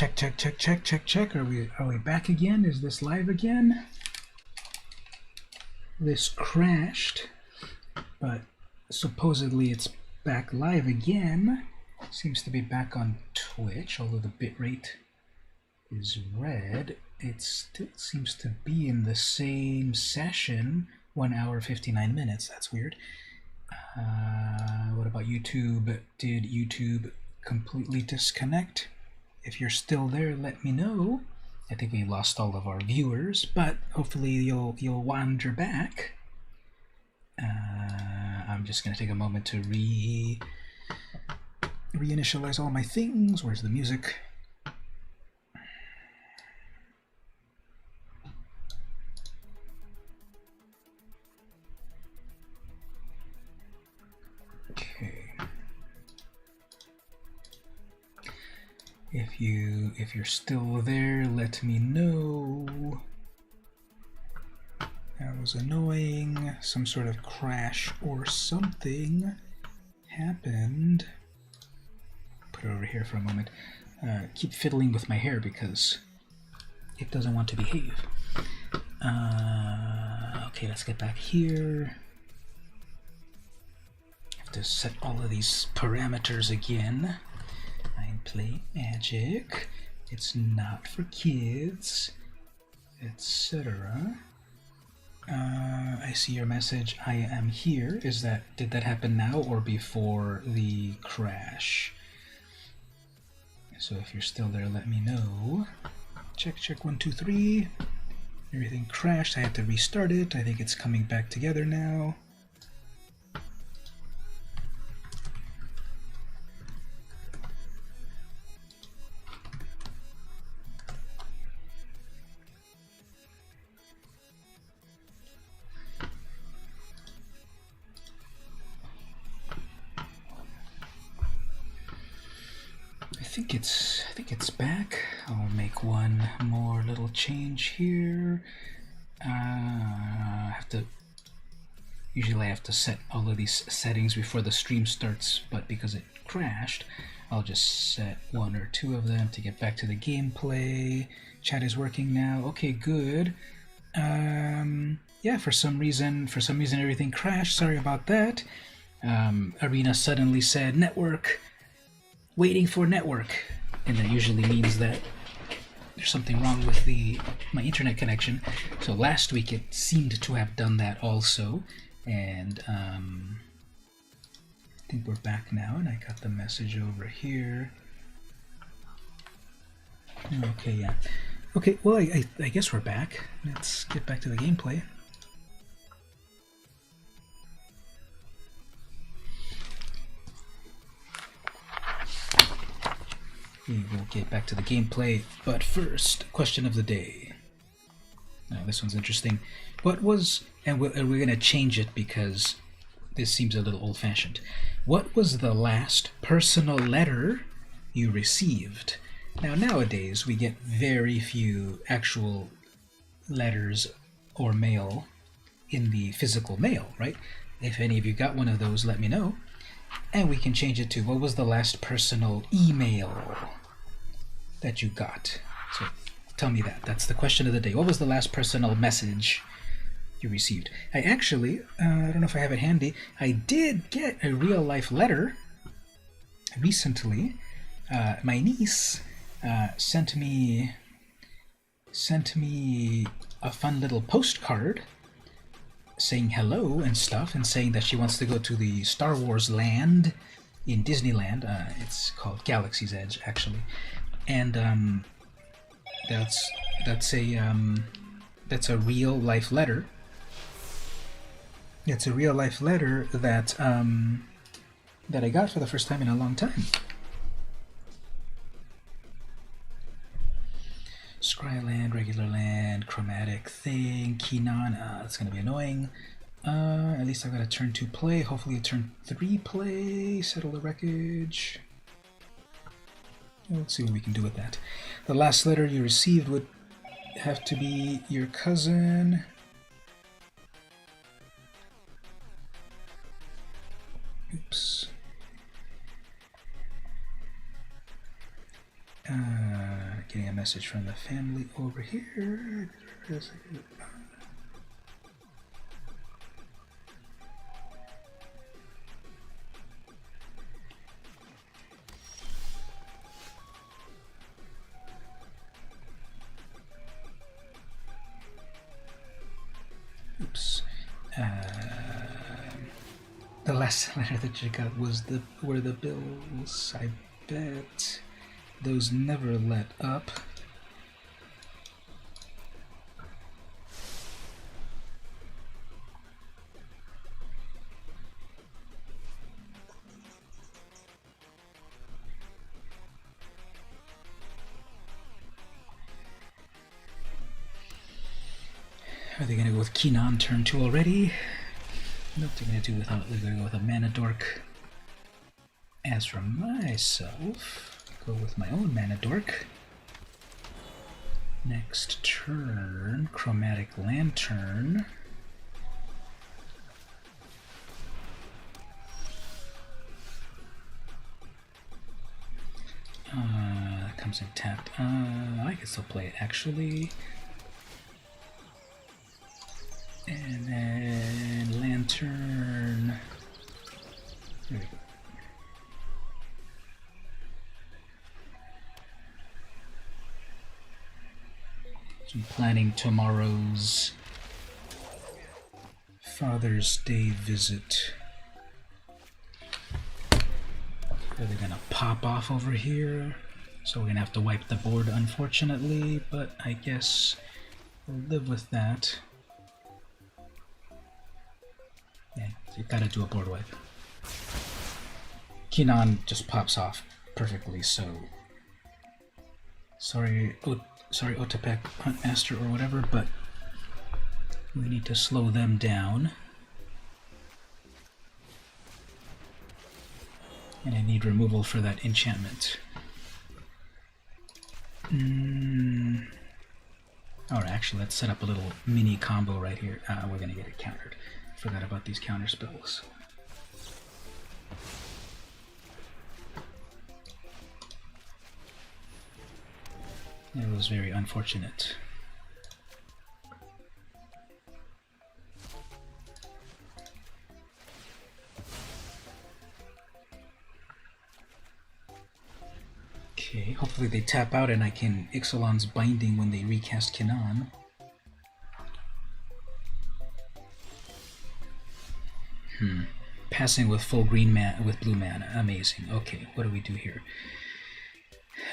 Check, check, check, check, check, check. Are we back again? Is this live again? This crashed, but supposedly it's back live again. Seems to be back on Twitch, although the bitrate is red. It still seems to be in the same session, 1 hour 59 minutes. That's weird. What about YouTube? Did YouTube completely disconnect? If you're still there, let me know. I think we lost all of our viewers, but hopefully you'll wander back. I'm just going to take a moment to reinitialize all my things. Where's the music? Okay. If you're still there, let me know. That was annoying. Some sort of crash or something happened. Put it over here for a moment. Keep fiddling with my hair because it doesn't want to behave. Okay, let's get back here. Have to set all of these parameters again. I play Magic. It's not for kids, etc. I see your message. I am here. Did that happen now or before the crash? So if you're still there, let me know. Check, check, 1, 2, 3. Everything crashed. I had to restart it. I think it's coming back together now. I think it's back. I'll make one more little change here. Usually I have to set all of these settings before the stream starts, but because it crashed, I'll just set 1 or 2 of them to get back to the gameplay. Chat is working now. Okay, good. Yeah, for some reason everything crashed. Sorry about that. Arena suddenly said network. Waiting for network, and that usually means that there's something wrong with my internet connection. So last week it seemed to have done that also, and I think we're back now, and I got the message over here. Okay, yeah. Okay, well, I guess we're back. Let's get back to the gameplay. We will get back to the gameplay, but first, question of the day. Now, this one's interesting. What was, and we're going to change it because this seems a little old-fashioned. What was the last personal letter you received? Now, nowadays, we get very few actual letters or mail in the physical mail, right? If any of you got one of those, let me know. And we can change it to, what was the last personal email that you got? So tell me that. That's the question of the day. What was the last personal message you received? I actually, I don't know if I have it handy, I did get a real-life letter recently. My niece sent me a fun little postcard saying hello and stuff, and saying that she wants to go to the Star Wars land in Disneyland. It's called Galaxy's Edge, actually, and that's a real life letter. It's a real life letter that I got for the first time in a long time. Scryland, regular land, chromatic thing, Keynon, that's going to be annoying. At least I've got a turn 2 play, hopefully a turn 3 play, settle the wreckage. Let's see what we can do with that. The last letter you received would have to be your cousin. Oops. getting a message from the family over here. Oops. The last letter that you got were the bills. I bet those never let up. Are they gonna go with Keenan turn 2 already? Nope, they're gonna go with a mana dork. As for myself, go with my own mana dork. Next turn, chromatic lantern. That comes in tapped. I can still play it actually. And then lantern. There we go. So I'm planning tomorrow's Father's Day visit. Are they gonna pop off over here? So we're gonna have to wipe the board, unfortunately, but I guess we'll live with that. Yeah, you gotta do a board wipe. Keenan just pops off perfectly, so sorry Otepec Huntmaster or whatever, but we need to slow them down. And I need removal for that enchantment. Alright, actually let's set up a little mini combo right here. We're gonna get it countered. Forgot about these counter spells. It was very unfortunate. Okay, hopefully they tap out and I can Ixalan's Binding when they recast Kinan. Passing with full green mana with blue mana. Amazing. Okay, what do we do here?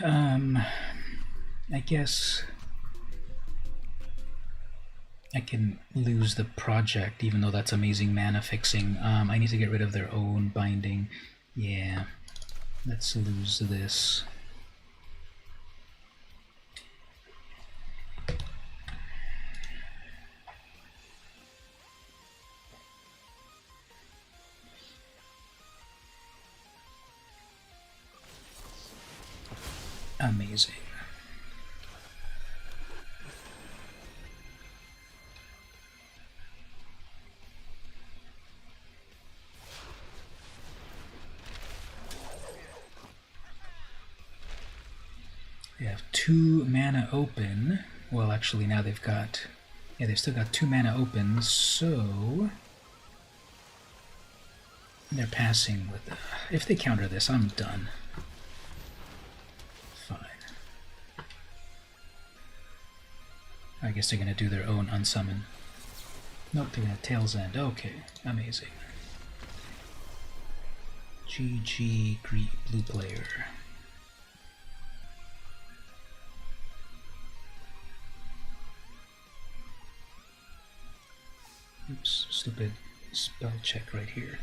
I guess I can lose the project, even though that's amazing mana fixing. I need to get rid of their own binding. Yeah, let's lose this. Amazing. They have 2 mana open. Well, actually now they've got, yeah, they've still got 2 mana open, so they're passing with, if they counter this, I'm done. Fine. I guess they're gonna do their own unsummon. Nope, they're gonna Tail's End. Okay, amazing. GG, blue player. Oops, stupid spell check right here.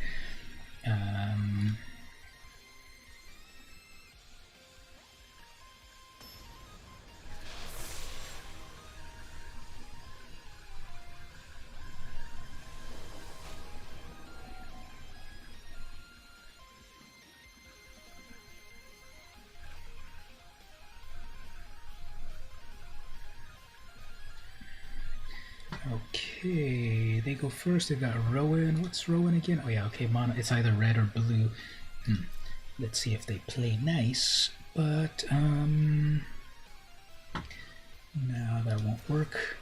Okay, they go first. They've got Rowan. What's Rowan again? Oh yeah, okay, mono. It's either red or blue. Let's see if they play nice. But No, that won't work.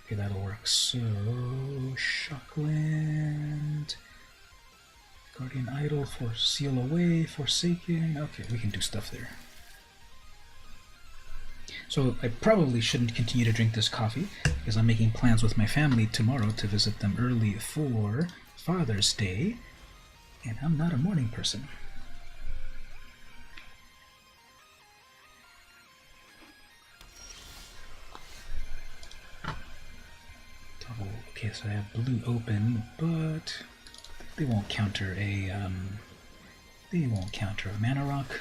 Okay, that'll work. So, Shockland, Guardian Idol, for Seal Away, Forsaken. Okay, we can do stuff there. So I probably shouldn't continue to drink this coffee because I'm making plans with my family tomorrow to visit them early for Father's Day, and I'm not a morning person. Okay, so I have blue open, but they won't counter a mana rock.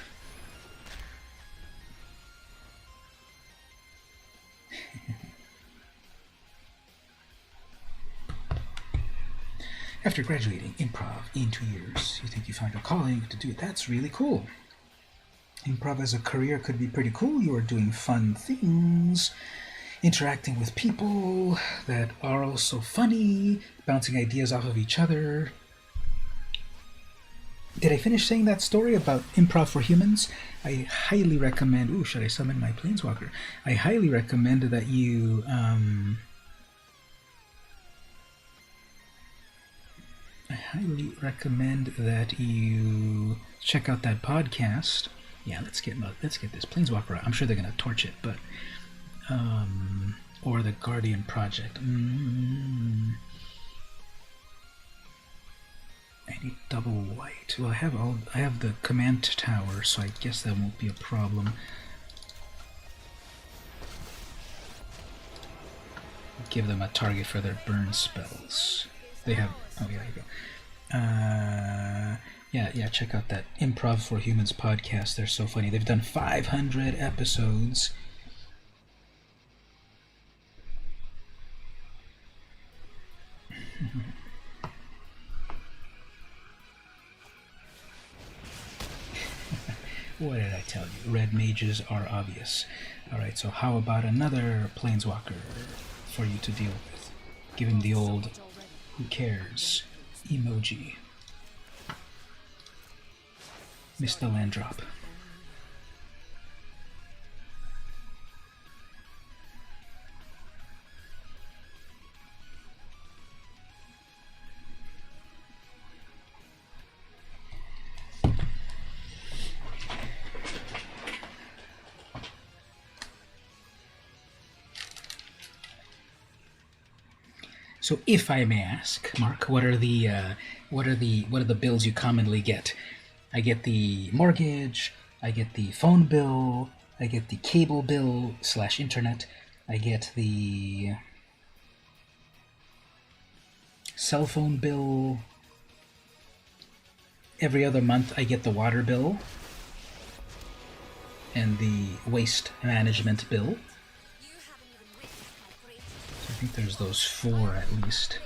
After graduating improv in 2 years, you think you found your calling to do it. That's really cool. Improv as a career could be pretty cool. You are doing fun things, interacting with people that are also funny, bouncing ideas off of each other. Did I finish saying that story about improv for humans? I highly recommend... Ooh, should I summon my planeswalker? I highly recommend that you... I highly recommend that you check out that podcast. Yeah, let's get this planeswalker out. I'm sure they're gonna torch it, but or the Guardian Project. I need double white. Well, I have the command tower, so I guess that won't be a problem. Give them a target for their burn spells. They have... Oh, yeah, there you go. Yeah, check out that Improv for Humans podcast. They're so funny. They've done 500 episodes. What did I tell you? Red mages are obvious. Alright, so how about another planeswalker for you to deal with? Give him the old who cares emoji. Missed the land drop. So, if I may ask, Mark, what are the bills you commonly get? I get the mortgage, I get the phone bill, I get the cable bill / internet, I get the cell phone bill. Every other month, I get the water bill and the waste management bill. I think there's those 4 at least.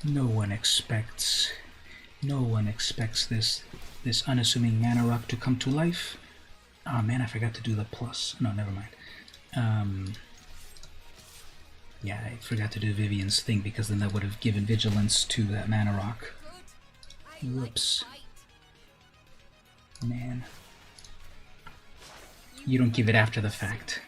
No one expects this unassuming mana rock to come to life. Oh man, I forgot to do the plus. No, never mind. Yeah, I forgot to do Vivian's thing because then that would have given vigilance to that mana rock. Whoops. Man. You don't give it after the fact.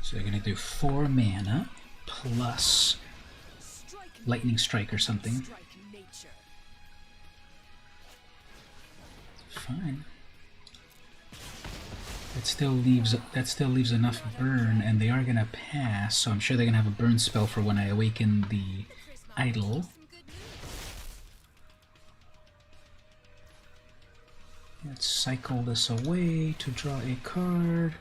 So you're going to do 4 mana plus Lightning Strike or something. Fine. That still leaves enough burn, and they are gonna pass, so I'm sure they're gonna have a burn spell for when I awaken the idol. Let's cycle this away to draw a card.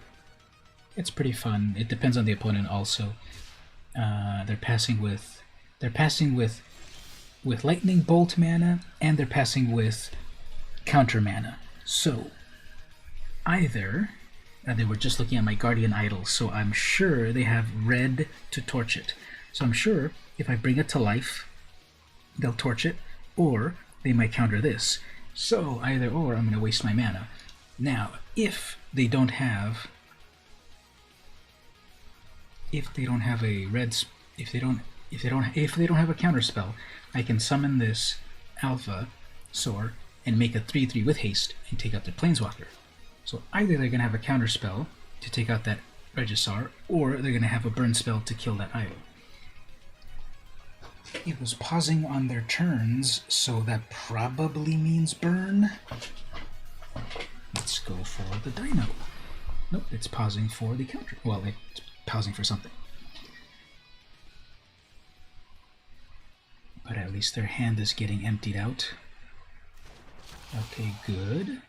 It's pretty fun. It depends on the opponent also. They're passing with lightning bolt mana, and they're passing with counter mana. So either They were just looking at my Guardian Idol, so I'm sure they have red to torch it. So I'm sure if I bring it to life, they'll torch it, or they might counter this. So either or, I'm going to waste my mana. Now, if they don't have a red, if they don't have a counter spell, I can summon this Alpha Soar and make a 3/3 with haste and take out the Planeswalker. So either they're going to have a counter spell to take out that Regisaur, or they're going to have a burn spell to kill that idol. It was pausing on their turns, so that probably means burn. Let's go for the Dino. Nope, it's pausing for the counter. Well, it's pausing for something. But at least their hand is getting emptied out. Okay, good.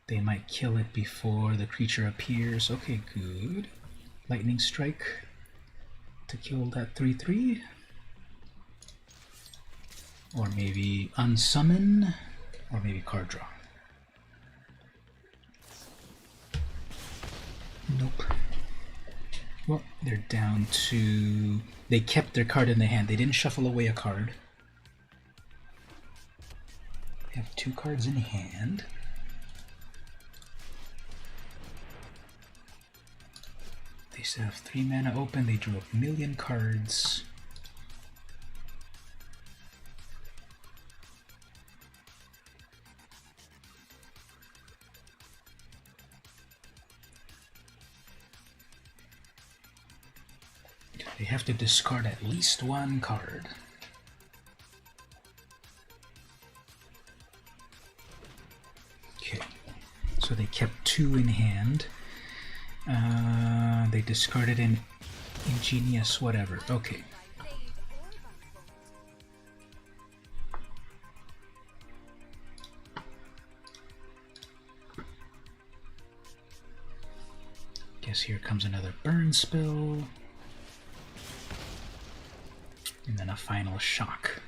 They might kill it before the creature appears. Okay, good. Lightning Strike to kill that 3/3. Or maybe unsummon, or maybe card draw. Nope. Well, they're down to... They kept their card in the hand. They didn't shuffle away a card. They have 2 cards in hand. They still have 3 mana open. They drew a million cards. They have to discard at least 1 card. Okay, so they kept 2 in hand. They discarded an ingenious whatever. Okay. Guess here comes another burn spell. And then a final shock.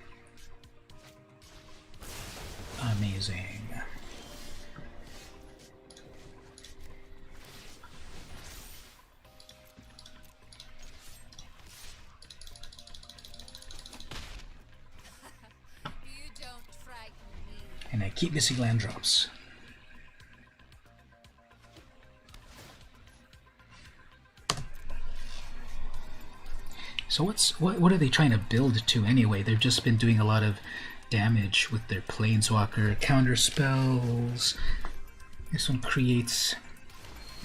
Amazing. And I keep missing land drops. So what are they trying to build to anyway? They've just been doing a lot of damage with their Planeswalker counter spells. This one creates...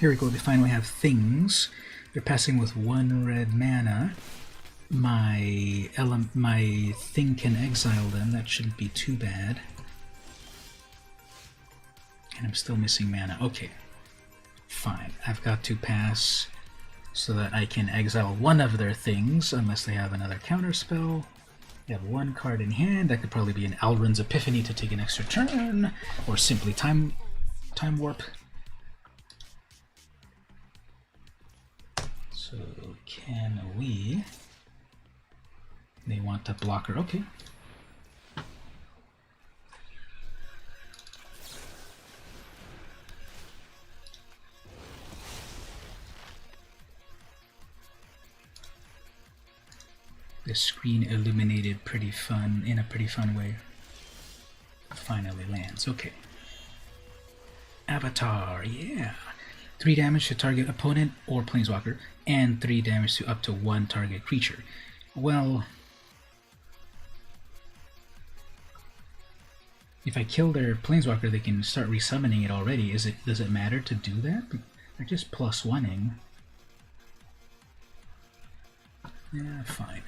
Here we go, they finally have things. They're passing with 1 red mana. My thing can exile them. That shouldn't be too bad. And I'm still missing mana. Okay, fine. I've got to pass so that I can exile 1 of their things, unless they have another counter spell. They have 1 card in hand. That could probably be an Alrund's Epiphany to take an extra turn, or simply Time Warp. So can we... They want a blocker. Okay. The screen illuminated pretty fun, in a pretty fun way. Finally lands. Okay. Avatar, yeah. 3 damage to target opponent or planeswalker, and 3 damage to up to 1 target creature. Well, if I kill their planeswalker, they can start resummoning it already. Does it matter to do that? They're just +1ing. Yeah, fine.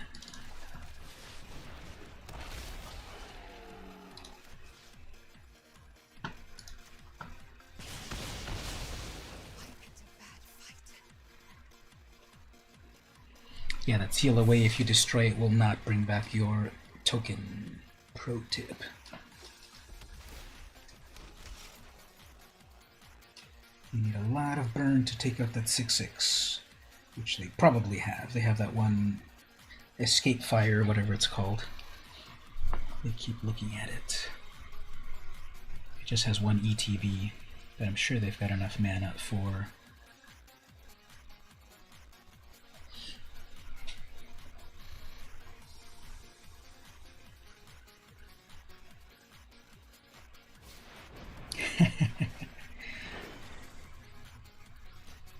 Yeah, that seal away if you destroy it will not bring back your token. Pro tip. You need a lot of burn to take out that 6/6, which they probably have. They have that one escape fire, whatever it's called. They keep looking at it. It just has 1 ETB, but I'm sure they've got enough mana for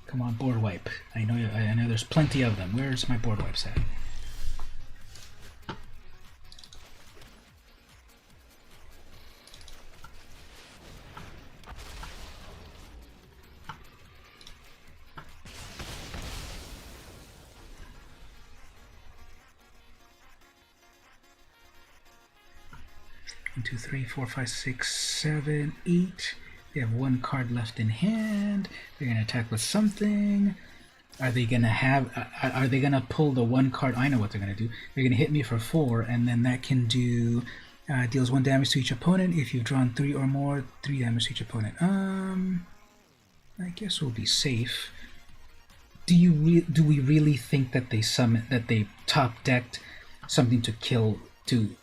Come on, board wipe. I know there's plenty of them. Where's my board wipes at? One, two, three, four, five, six, seven, 8. They have one card left in hand. They're gonna attack with something. Are they gonna pull the one card? I know what they're gonna do. They're gonna hit me for 4, and then that can do deals 1 damage to each opponent. If you've drawn 3 or more, 3 damage to each opponent. I guess we'll be safe. Do we really think that they top decked something to kill to?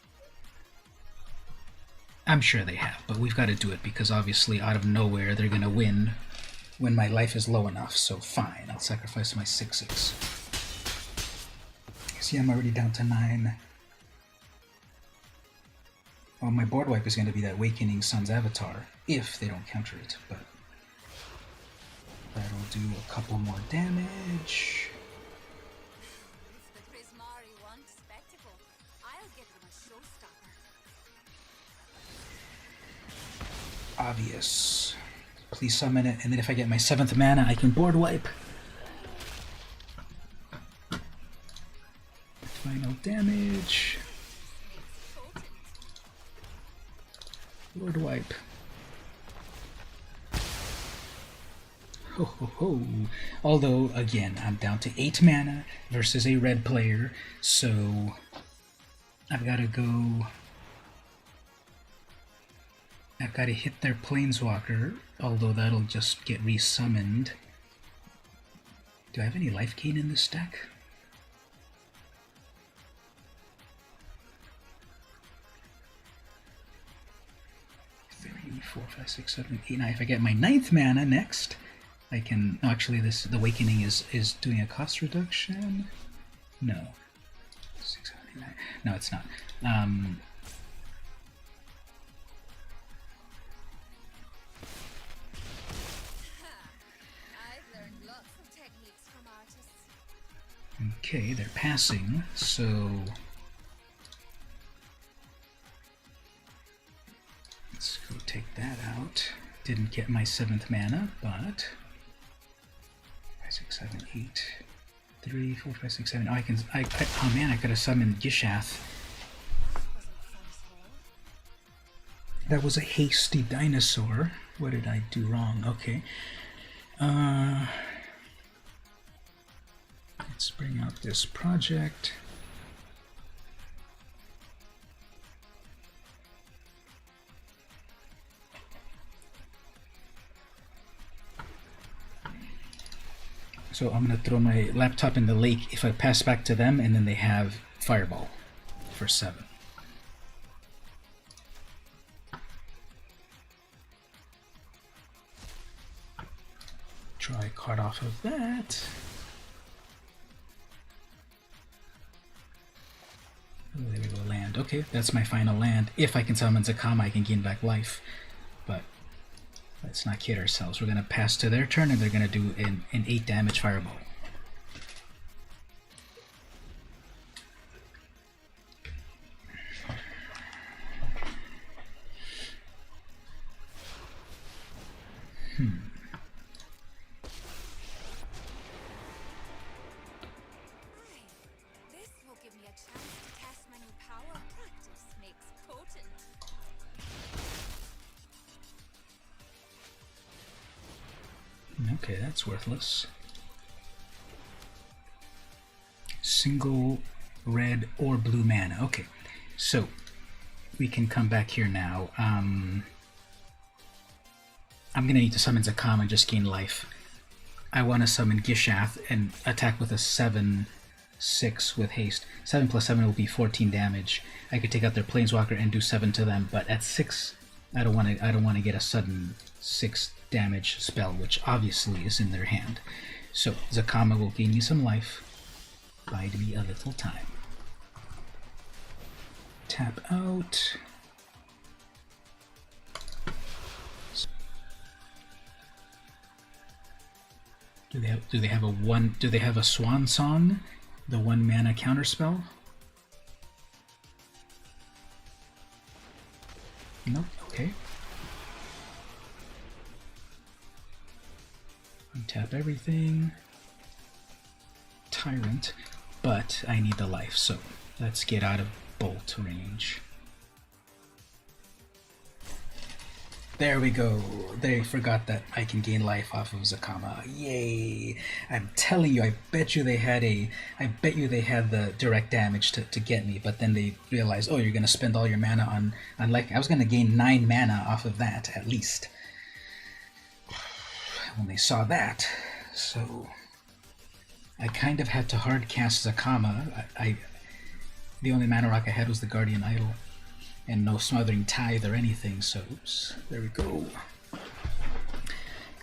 I'm sure they have, but we've got to do it because obviously out of nowhere they're gonna win when my life is low enough. So fine, I'll sacrifice my 6/6. See, I'm already down to 9. Well, my board wipe is going to be that Awakening Sun's Avatar, if they don't counter it, but that'll do a couple more damage. Obvious. Please summon it, and then if I get my 7th mana, I can board wipe. Final damage. Board wipe. Ho ho ho. Although, again, I'm down to 8 mana versus a red player, so I've got to go. I've got to hit their Planeswalker, although that'll just get resummoned. Do I have any life gain in this deck? Three, 4, 5, 6, 7, 8, 9. If I get my 9th mana next, I can. No, actually, this the Awakening is doing a cost reduction. No. 6, 7, 8, 9. No, it's not. Okay, they're passing, so let's go take that out. Didn't get my 7th mana, but 5, 6, 7, 8, 3, 4, 5, 6, 7. Oh, oh man, I could have summoned Gishath. That was a hasty dinosaur. What did I do wrong? Okay. Let's bring out this project. So I'm going to throw my laptop in the lake if I pass back to them, and then they have Fireball for 7. Draw a card off of that. Oh, there we go, land. Okay, that's my final land. If I can summon Zakama, I can gain back life. But let's not kid ourselves. We're going to pass to their turn, and they're going to do an 8 damage Fireball. Okay, that's worthless. Single red or blue mana. Okay, so we can come back here now. I'm gonna need to summon Zakama and just gain life. I want to summon Gishath and attack with a 7/6 with haste. 7 plus 7 will be 14 damage. I could take out their Planeswalker and do 7 to them, but at 6, I don't want to get a sudden 6 damage spell, which obviously is in their hand. So Zakama will gain me some life. Bide me a little time. Tap out. Do they have a swan song? The 1 mana counterspell? Nope, okay. Untap everything. Tyrant, but I need the life, so let's get out of bolt range. There we go. They forgot that I can gain life off of Zakama. Yay! I'm telling you, I bet you they had the direct damage to get me, but then they realized, oh, you're gonna spend all your mana on life. I was gonna gain 9 mana off of that at least. When they saw that, so I kind of had to hard cast Zakama. The only mana rock I had was the Guardian Idol. And no Smothering Tithe or anything, so oops, there we go.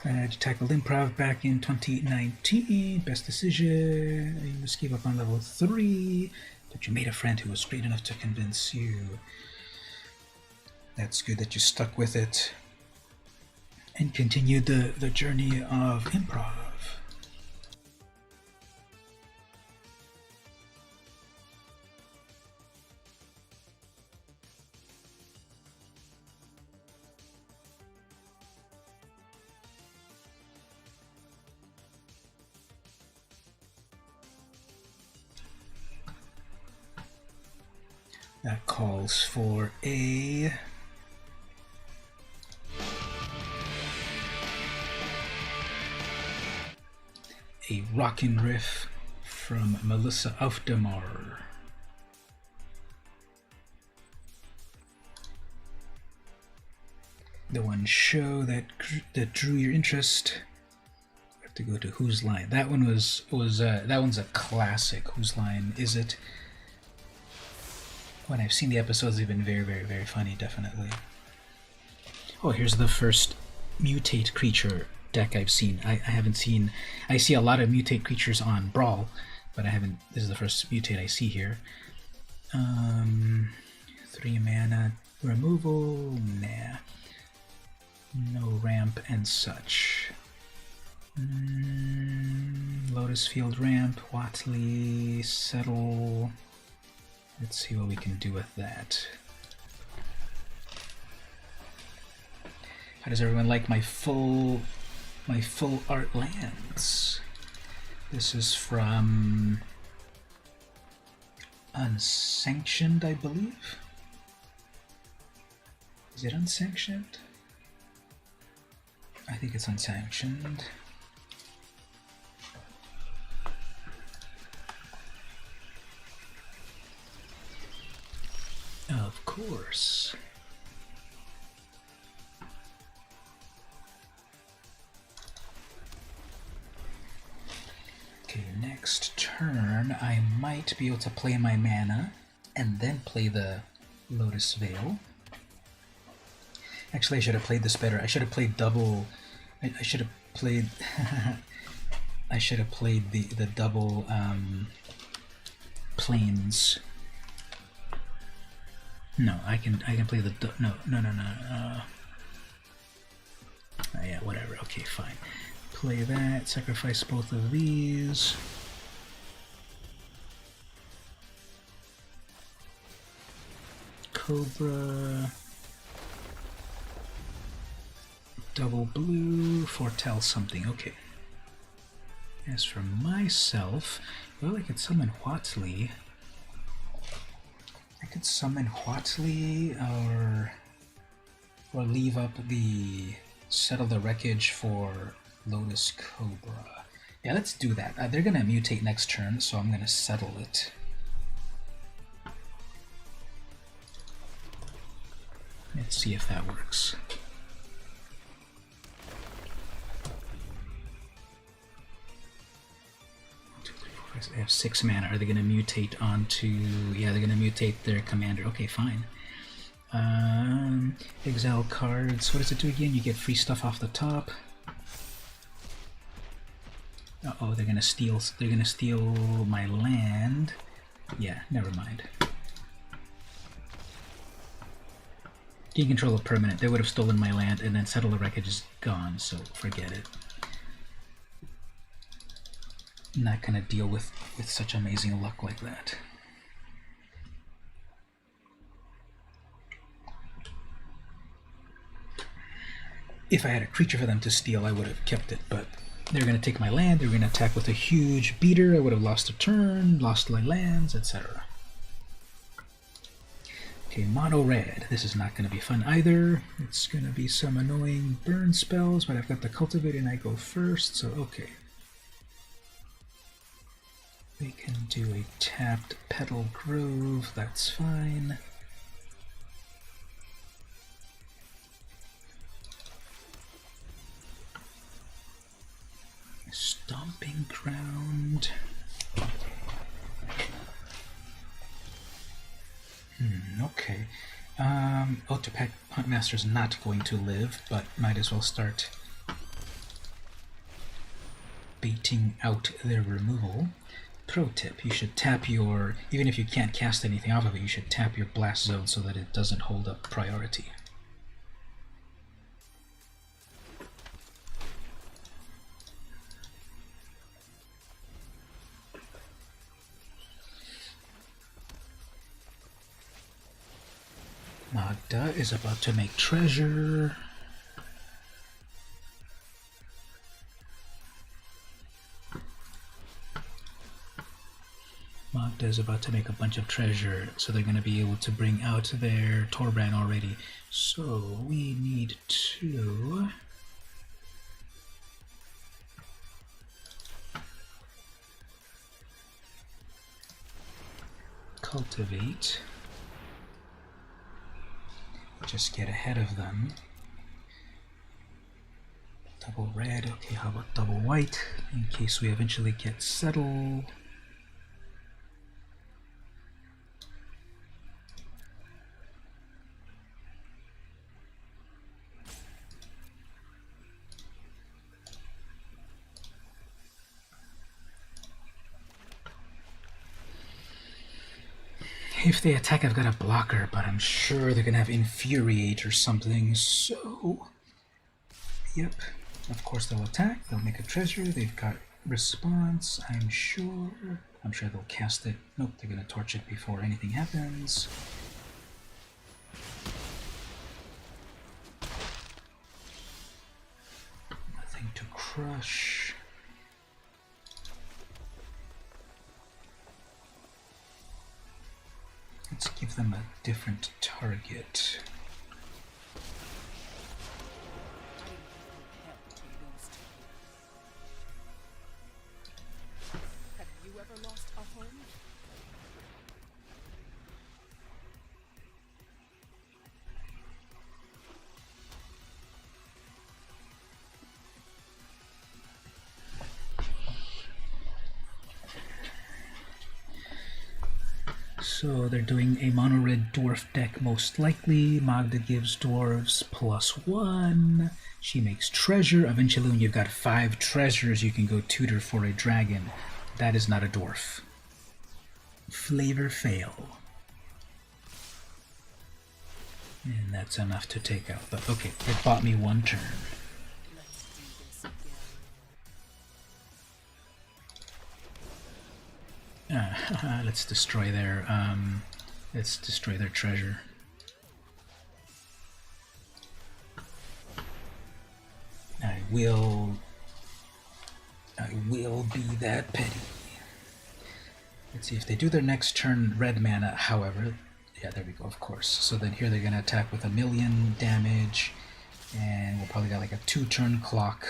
Glad you tackled Improv back in 2019. Best decision. You just gave up on level 3, but you made a friend who was great enough to convince you. That's good that you stuck with it and continued the journey of Improv. That calls for a rockin' riff from Melissa Aufdemar. The one show that drew your interest. I have to go to Whose Line. That one that one's a classic. Whose Line is it? When I've seen the episodes, they've been very, very, very funny, definitely. Oh, here's the first mutate creature deck I've seen. I see a lot of mutate creatures on Brawl, but this is the first mutate I see here. 3 mana removal, nah. No ramp and such. Lotus Field ramp, Watley, settle. Let's see what we can do with that. How does everyone like my full art lands? This is from Unsanctioned, I believe. Is it Unsanctioned? I think it's Unsanctioned. Of course. Okay, next turn I might be able to play my mana and then play the Lotus Veil. Actually, I should have played this better. I should have played double. I should have played. I should have played the double planes. No, I can play the no. Yeah, whatever. Okay, fine. Play that. Sacrifice both of these. Cobra. Double blue. Foretell something. Okay. As for myself, well, I could summon Watley. I could summon Watley or leave up the Settle the Wreckage for Lotus Cobra. Yeah, let's do that. They're gonna mutate next turn, so I'm gonna settle it. Let's see if that works. They have 6 mana. Are they going to mutate onto... Yeah, they're going to mutate their commander. Okay, fine. Exile cards. What does it do again? You get free stuff off the top. Uh-oh, they're going to steal... They're going to steal my land. Yeah, never mind. Gain control of permanent. They would have stolen my land, and then Settle the Wreckage is gone, so forget it. not gonna deal with such amazing luck like that. If I had a creature for them to steal, I would have kept it, but they're going to take my land, they're going to attack with a huge beater, I would have lost a turn, lost my lands, etc. Okay, mono red. This is not going to be fun either. It's going to be some annoying burn spells, but I've got the cultivate and I go first, so okay. We can do a tapped Petal Grove, that's fine. Stomping Ground. Okay. Ultipack Huntmaster's not going to live, but might as well start baiting out their removal. Pro tip, you should tap your, even if you can't cast anything off of it, you should tap your blast zone so that it doesn't hold up priority. Magda is about to make treasure. Magda is about to make a bunch of treasure, so they're going to be able to bring out their Torbrand already. So we need to cultivate. Just get ahead of them. Double red, okay, how about double white, in case we eventually get settle. If they attack, I've got a blocker, but I'm sure they're gonna have Infuriate or something, so... Yep, of course they'll attack, they'll make a treasure, they've got response, I'm sure. I'm sure they'll cast it. Nope, they're gonna torch it before anything happens. Nothing to crush. Let's give them a different target. Have you ever lost a home? So they're doing a mono-red dwarf deck most likely. Magda gives dwarves +1. She makes treasure. Eventually when you've got 5 treasures you can go tutor for a dragon. That is not a dwarf. Flavor fail. And that's enough to take out. But okay, it bought me 1 turn. Let's destroy their treasure. I will be that petty. Let's see if they do their next turn red mana, however. Yeah, there we go, of course. So then here they're gonna attack with 1,000,000 damage, and we'll probably got like a 2-turn clock.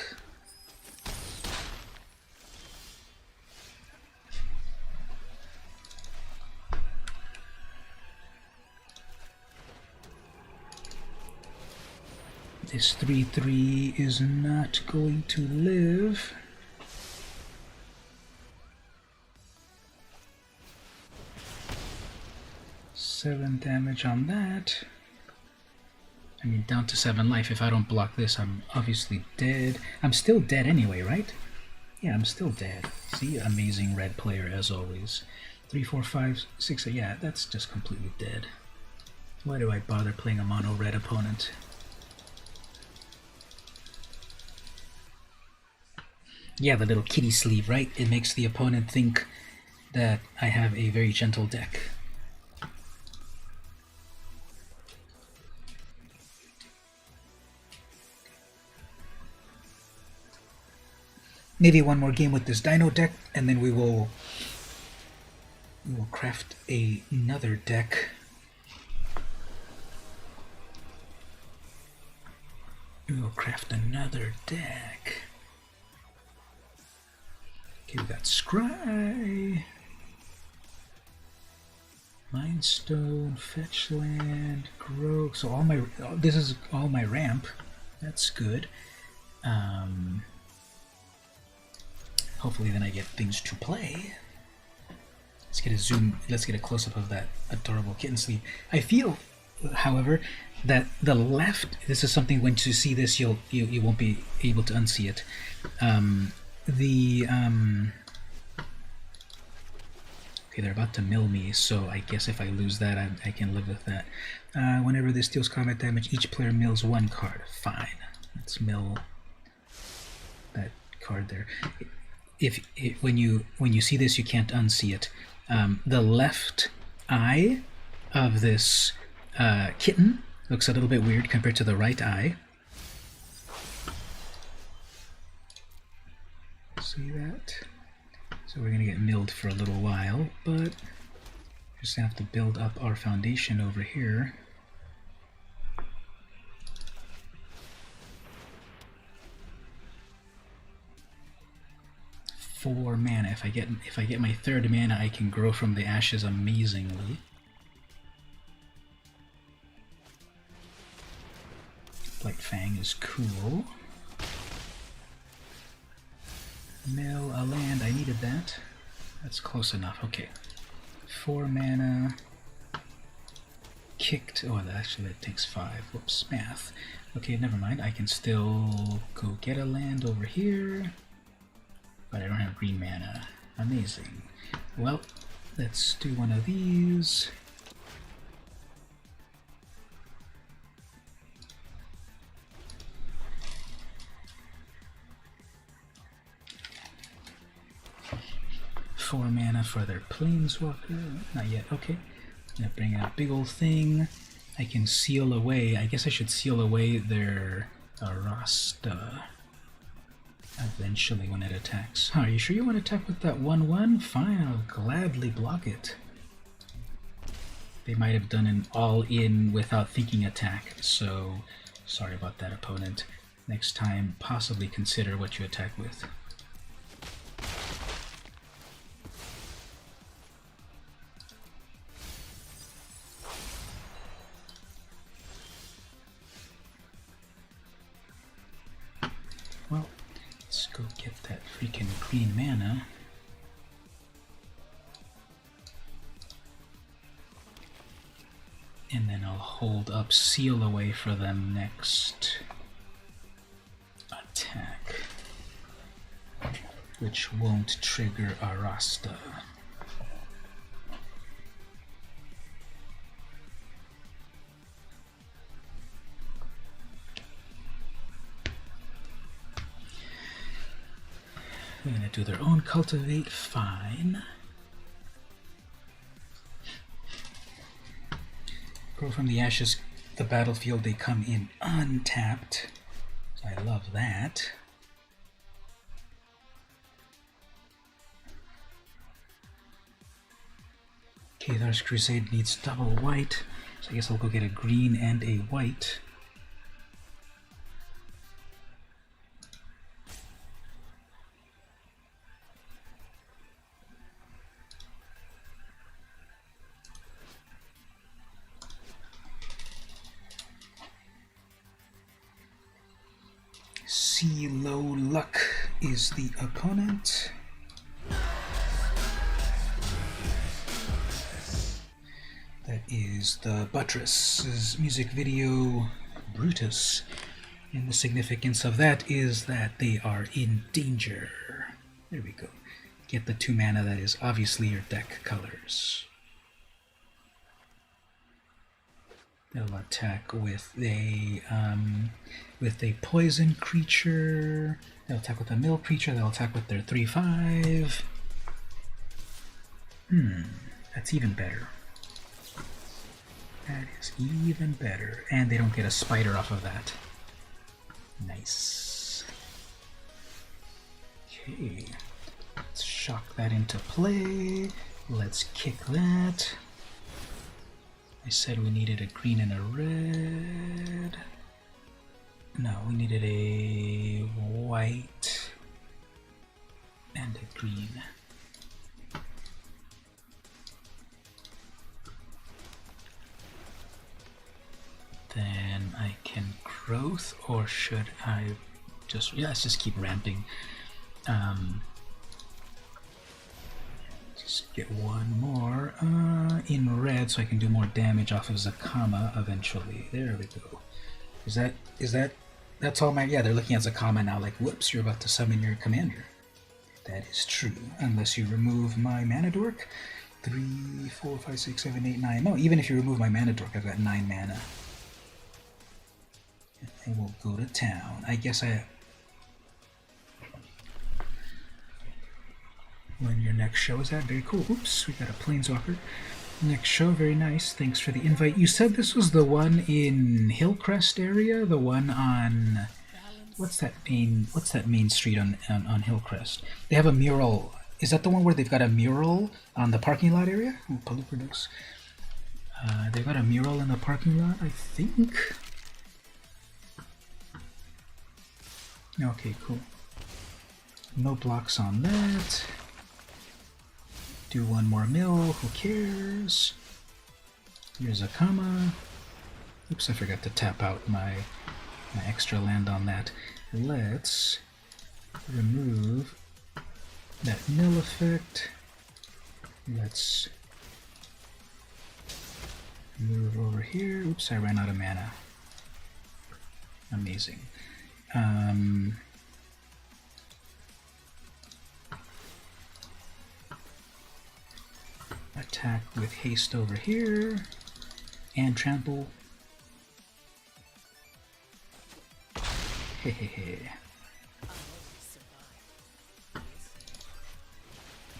This 3/3 is not going to live. Seven damage on that. I mean, down to 7 life. If I don't block this, I'm obviously dead. I'm still dead anyway, right? Yeah, I'm still dead. See, amazing red player as always. 3, 4, 5, 6. Yeah, that's just completely dead. Why do I bother playing a mono red opponent? Yeah, the little kitty sleeve, right? It makes the opponent think that I have a very gentle deck. Maybe one more game with this Dino deck, and then we will craft another deck. We will craft another deck. Okay, we got Scry, Mindstone, Fetchland, Grow. So all my this is all my ramp. That's good. Hopefully, then I get things to play. Let's get a zoom. Let's get a close up of that adorable kitten sleeve. I feel, however, that the left. This is something when you see this, you won't be able to unsee it. Okay, they're about to mill me, so I guess if I lose that, I can live with that. Whenever this deals combat damage, each player mills one card. Fine. Let's mill that card there. When you see this, you can't unsee it. The left eye of this kitten looks a little bit weird compared to the right eye. See that? So we're going to get milled for a little while, but just have to build up our foundation over here. Four mana. If I get my third mana, I can grow from the ashes amazingly. Blight Fang is cool. Mill a land, I needed that. That's close enough. Okay. 4 mana. Kicked. Oh, actually that takes 5. Whoops, math. Okay, never mind. I can still go get a land over here. But I don't have green mana. Amazing. Well, let's do one of these. Four mana for their Planeswalker. Not yet. Okay. I'm gonna bring in a big old thing. I can seal away. I guess I should seal away their Rasta eventually when it attacks. Huh, are you sure you want to attack with that 1/1? Fine, I'll gladly block it. They might have done an all-in without thinking attack, so sorry about that, opponent. Next time, possibly consider what you attack with. Well, let's go get that freaking green mana. And then I'll hold up Seal Away for them next attack, which won't trigger Arasta. They're gonna do their own cultivate, fine. Grow from the ashes, the battlefield, they come in untapped. So I love that. Kathar's Crusade needs double white, so I guess I'll go get a green and a white. See Low Luck is the opponent. That is the Buttress's music video, Brutus. And the significance of that is that they are in danger. There we go. Get the 2 mana that is obviously your deck colors. They'll attack with a with a poison creature. They'll attack with a mill creature. They'll attack with their 3/5. That's even better. That is even better. And they don't get a spider off of that. Nice. Okay. Let's shock that into play. Let's kick that. I said we needed a green and a red. No, we needed a white and a green. Then I can growth, or should I just, yeah, let's just keep ramping. Just get one more in red so I can do more damage off of Zakama eventually. There we go. That's all my, yeah, they're looking at Zakama now like, whoops, you're about to summon your commander. That is true, unless you remove my mana dork. 3, 4, 5, 6, 7, 8, 9. No, even if you remove my mana dork, I've got 9 mana. And we'll go to town. I guess when your next show is at. Very cool. Oops, we got a Planeswalker. Next show, very nice. Thanks for the invite. You said this was the one in Hillcrest area? The one on... What's that main street on Hillcrest? They have a mural. Is that the one where they've got a mural on the parking lot area? Ooh, Paluperdos. They've got a mural in the parking lot, I think. Okay, cool. No blocks on that. Do one more mill, who cares? Here's a comma. Oops, I forgot to tap out my extra land on that. Let's remove that mill effect. Let's move over here. Oops, I ran out of mana. Amazing. Attack with haste over here, and trample. Hehehe.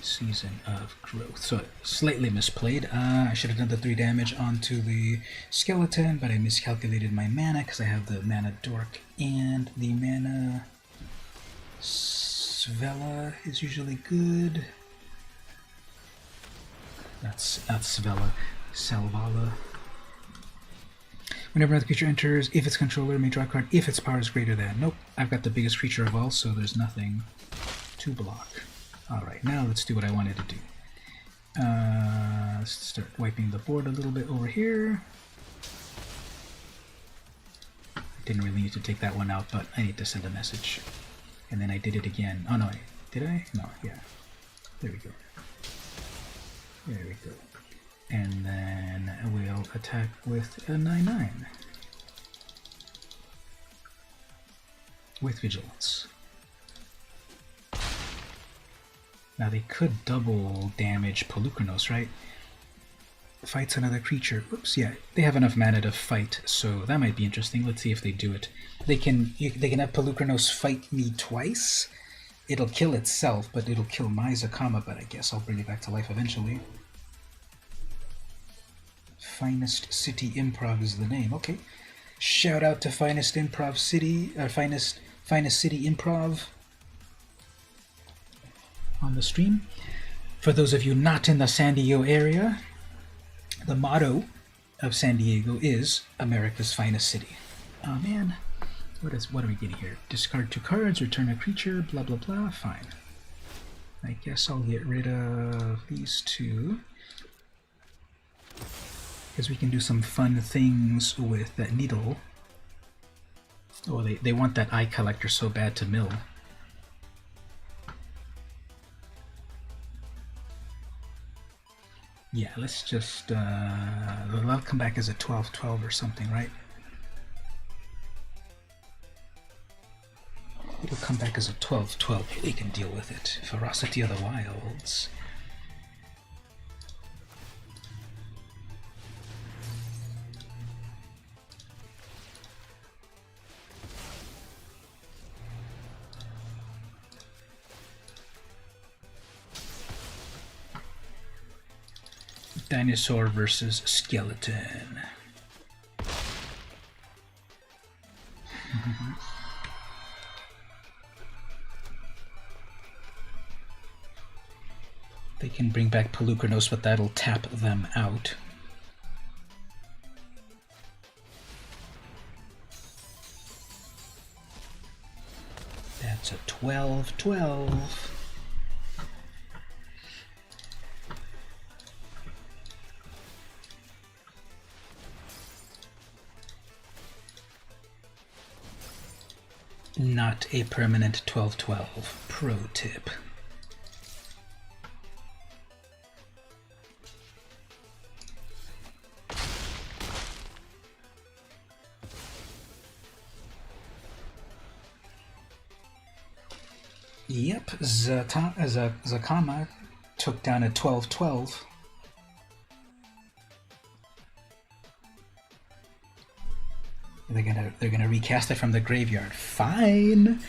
Season of Growth. So slightly misplayed. I should have done the 3 damage onto the skeleton, but I miscalculated my mana because I have the mana dork and the mana Svella is usually good. That's Svella. Selvala. Whenever another creature enters, if its controller may draw a card, if its power is greater than. Nope, I've got the biggest creature of all, so there's nothing to block. Alright, now let's do what I wanted to do. Let's start wiping the board a little bit over here. Didn't really need to take that one out, but I need to send a message. And then I did it again. Oh no, did I? No, yeah. There we go. There we go. And then we'll attack with a 9/9. With Vigilance. Now they could double damage Polukranos, right? Fights another creature. Oops, yeah. They have enough mana to fight, so that might be interesting. Let's see if they do it. They can have Polukranos fight me twice. It'll kill itself, but it'll kill my Zakama, but I guess I'll bring it back to life eventually. Finest City Improv is the name. Okay. Shout out to Finest Improv City, Finest City Improv on the stream. For those of you not in the San Diego area, the motto of San Diego is America's Finest City. Oh man, what are we getting here? Discard 2 cards, return a creature, blah blah blah. Fine. I guess I'll get rid of these 2. Because we can do some fun things with that needle. Oh, they want that eye collector so bad to mill. Yeah, let's just, that'll come back as a 12/12 or something, right? It'll come back as a 12/12. They can deal with it. Ferocity of the Wilds. Dinosaur versus skeleton. They can bring back Pelucranos, but that'll tap them out. That's a 12-12. Not a permanent 12-12. Pro tip. Yep, Zakama took down a 12-12. They're gonna recast it from the graveyard. Fine,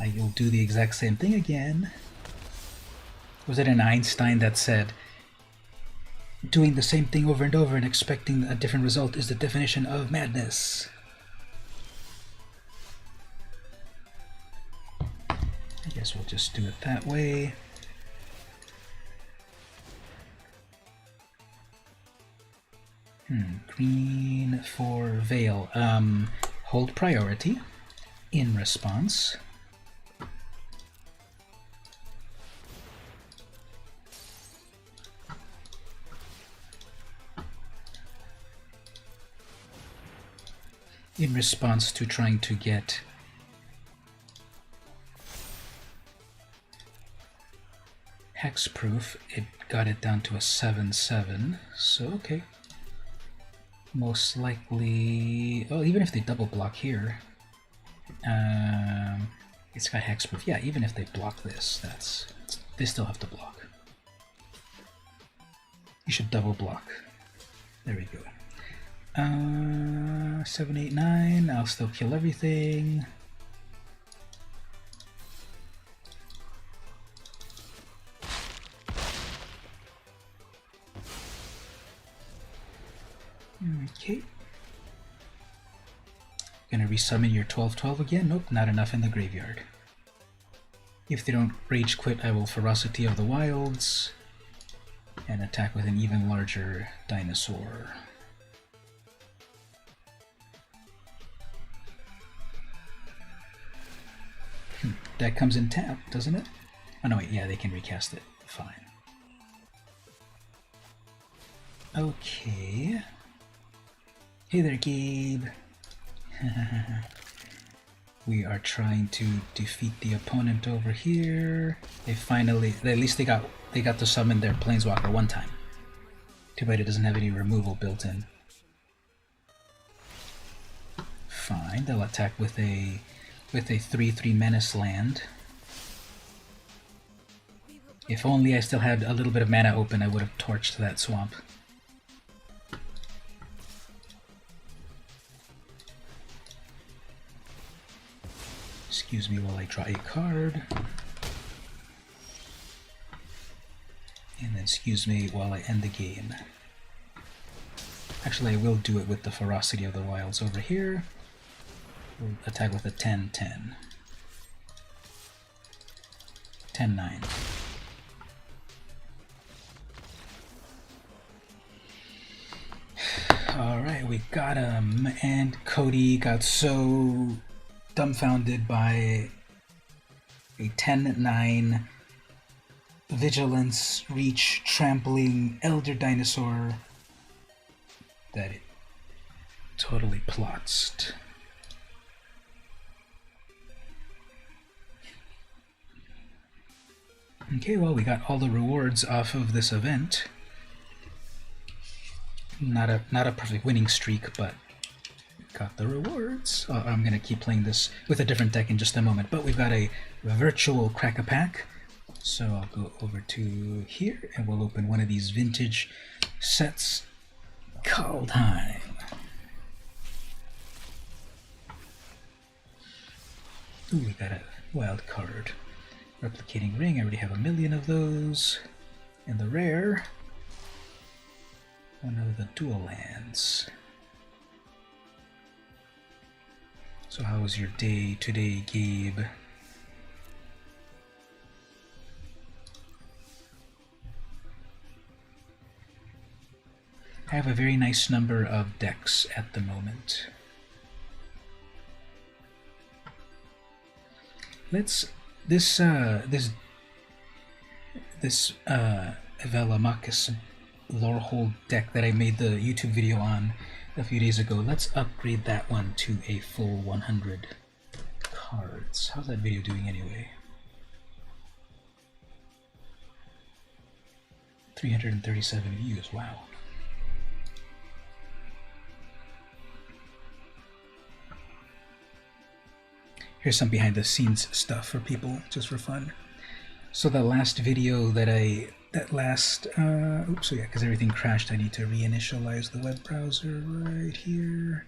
I will do the exact same thing again. Was it an Einstein that said, doing the same thing over and over and expecting a different result is the definition of madness? I guess we'll just do it that way. Green for Veil. Hold priority in response. In response to trying to get hexproof, it got it down to a 7-7, so okay. Most likely, well, even if they double block here, it's got hexproof. Yeah, even if they block this, they still have to block. You should double block. There we go. 7, 8, 9. I'll still kill everything. Okay. Gonna resummon your 12-12 again? Nope, not enough in the graveyard. If they don't rage quit, I will Ferocity of the Wilds and attack with an even larger dinosaur. That comes in tap, doesn't it? Oh no, wait, yeah, they can recast it. Fine. Okay. Hey there, Gabe. We are trying to defeat the opponent over here. At least they got to summon their Planeswalker one time. Too bad it doesn't have any removal built in. Fine, they'll attack with a 3/3 Menace land. If only I still had a little bit of mana open, I would have torched that swamp. Excuse me while I draw a card. And then excuse me while I end the game. Actually, I will do it with the Ferocity of the Wilds over here. We'll attack with a 10-10. 10-9. Alright, we got him. And Cody got so dumbfounded by a 10-9 Vigilance, Reach, Trampling, Elder Dinosaur that it totally plotsed. Okay, well, we got all the rewards off of this event. Not a perfect winning streak, but got the rewards. I'm gonna keep playing this with a different deck in just a moment, but we've got a virtual Crack-a-Pack. So I'll go over to here and we'll open one of these vintage sets. Kaldheim. Ooh, we got a wild card. Replicating Ring, I already have 1,000,000 of those. And the rare, one of the dual lands. So how was your day today, Gabe? I have a very nice number of decks at the moment. This Velomachus Lorehold deck that I made the YouTube video on a few days ago, let's upgrade that one to a full 100 cards. How's that video doing anyway? 337 views, wow. Here's some behind the scenes stuff for people, just for fun. So the last video that oops, so yeah, because everything crashed, I need to reinitialize the web browser right here.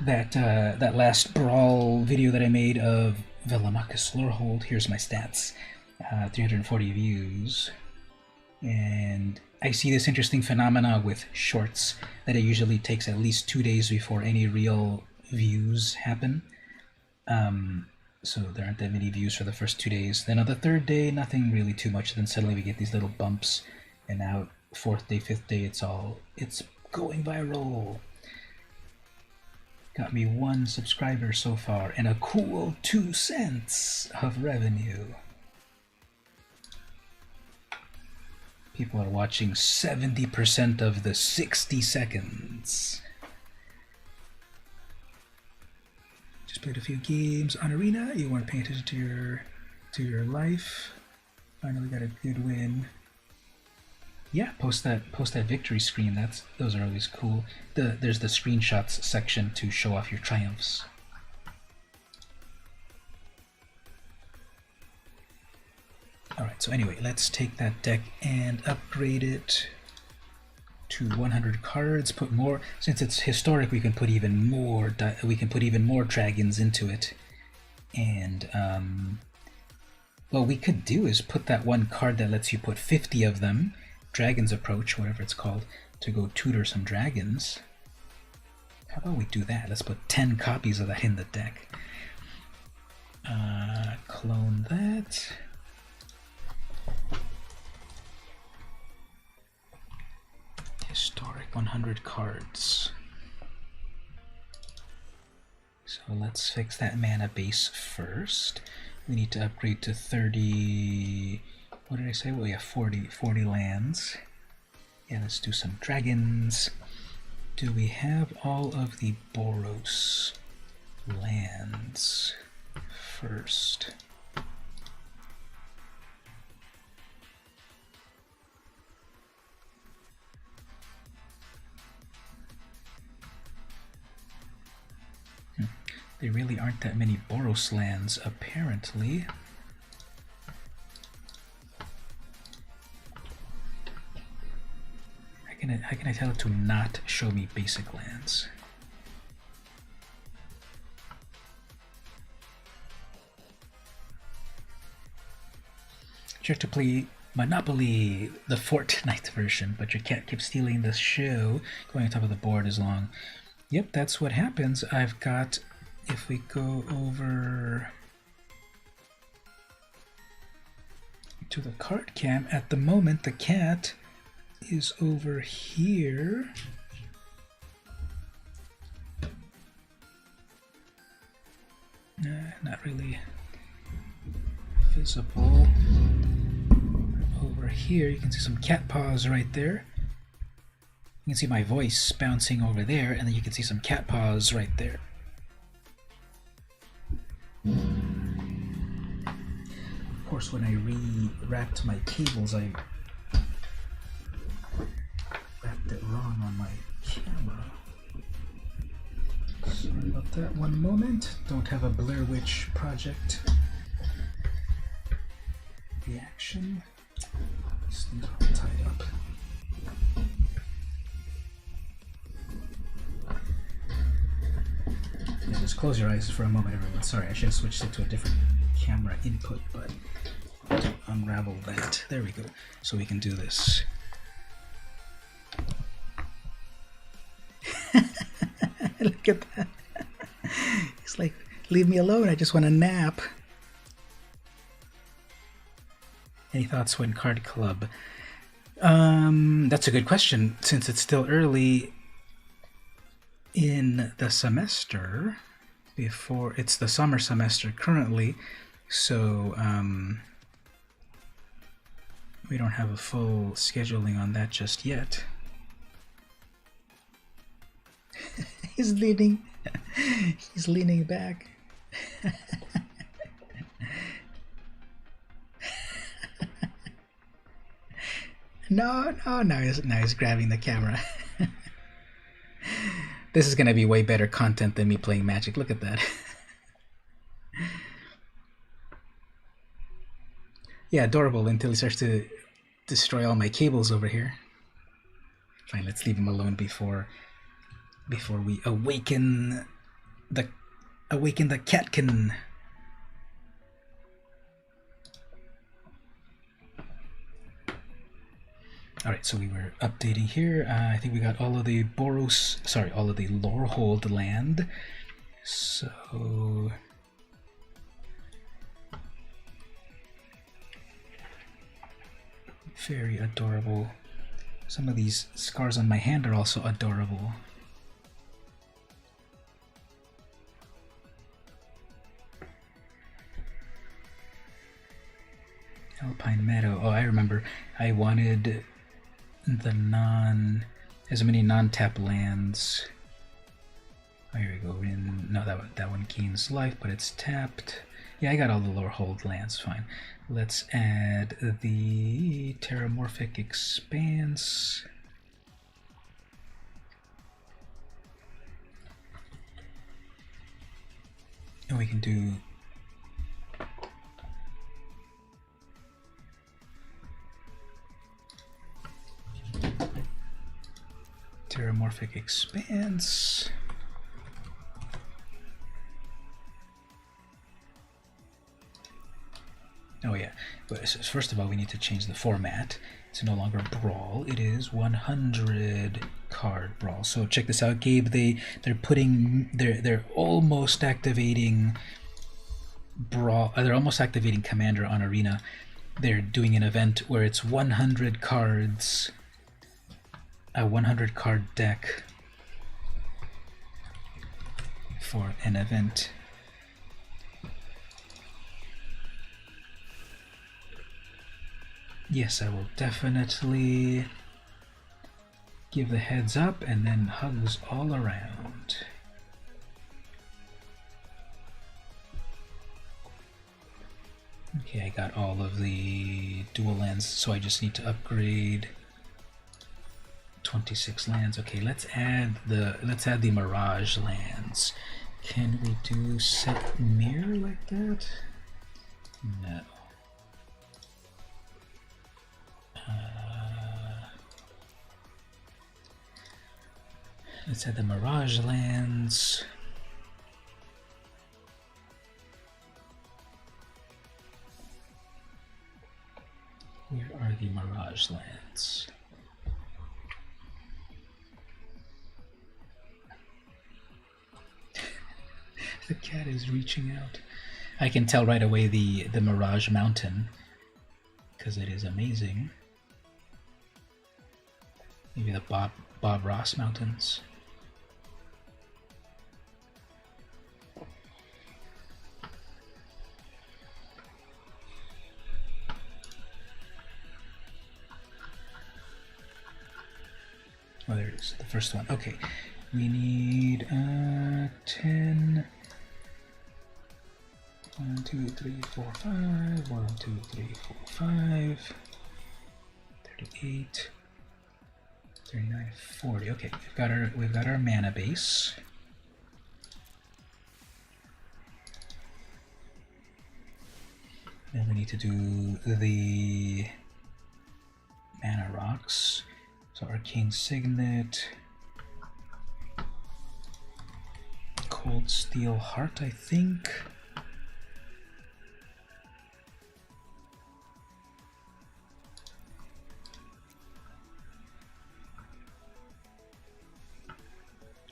That last Brawl video that I made of Velomachus Lorehold, here's my stats. 340 views. And I see this interesting phenomena with shorts that it usually takes at least 2 days before any real views happen. So there aren't that many views for the first 2 days. Then on the third day, nothing really too much. Then suddenly we get these little bumps, and now fourth day, fifth day, it's going viral. Got me 1 subscriber so far and a cool 2 cents of revenue. People are watching 70% of the 60 seconds. Just played a few games on Arena. You weren't paying attention to your life. Finally got a good win. Yeah, post that victory screen. Those are always cool. There's the screenshots section to show off your triumphs. Alright, so anyway, let's take that deck and upgrade it to 100 cards. Put more, since it's historic, we can put even more dragons into it. And what we could do is put that one card that lets you put 50 of them, Dragon's Approach, whatever it's called, to go tutor some dragons. How about we do that? Let's put 10 copies of that in the deck. Clone that. Historic 100 cards. So let's fix that mana base first. We need to upgrade to 30... What did I say? Well, yeah, 40 lands. Yeah, let's do some dragons. Do we have all of the Boros lands first? There really aren't that many Boros lands, apparently. How can I tell it to not show me basic lands? You have to play Monopoly, the Fortnite version, but your cat keeps stealing the show. Going on top of the board is long. Yep, that's what happens. I've got... If we go over to the card cam, at the moment the cat is over here. Not really visible. Over here, you can see some cat paws right there. You can see my voice bouncing over there, and then you can see some cat paws right there. Of course, when I re-wrapped my cables, I wrapped it wrong on my camera. Sorry about that. One moment. Don't have a Blair Witch Project reaction. These things are all tied up. Yeah, just close your eyes for a moment, everyone. Sorry, I should have switched it to a different camera input, but to unravel that. There we go. So we can do this. Look at that. He's like, leave me alone, I just want to nap. Any thoughts when Card Club? That's a good question, since it's still early in the semester. Before it's the summer semester currently, so we don't have a full scheduling on that just yet. He's leaning back. No, now he's grabbing the camera. This is gonna be way better content than me playing Magic. Look at that. Yeah, adorable until he starts to destroy all my cables over here. Fine, let's leave him alone before we awaken the catkin. Alright, so we were updating here. I think we got all of the all of the Lorehold land. So very adorable. Some of these scars on my hand are also adorable. Alpine Meadow. Oh, I remember. I wanted the as many non-tap lands. Oh, here we go. No, that one gains life, but it's tapped. Yeah, I got all the Lorehold lands. Fine. Let's add the Terramorphic Expanse. And we can do Terramorphic Expanse. Oh yeah, but first of all we need to change the format. It's no longer Brawl, it is 100 card Brawl. So check this out, Gabe, they're almost activating Brawl, they're almost activating Commander on Arena. They're doing an event where it's 100 cards, a 100 card deck for an event. Yes, I will definitely give the heads up and then hugs all around. Okay, I got all of the dual lands, so I just need to upgrade 26 lands. Okay, let's add the Mirage lands. Can we do set mirror like that? No. Let's add the Mirage lands. Where are the Mirage lands? The cat is reaching out. I can tell right away the Mirage Mountain, because it is amazing. Maybe the Bob Ross Mountains. Oh, there it is, the first one. Okay, we need 10. 1, 2, 3, 4, 5. 1, 2, 3, 4, 5. 38. 39, 40. Okay, we've got our mana base. Then we need to do the mana rocks. So Arcane Signet, Cold Steel Heart, I think.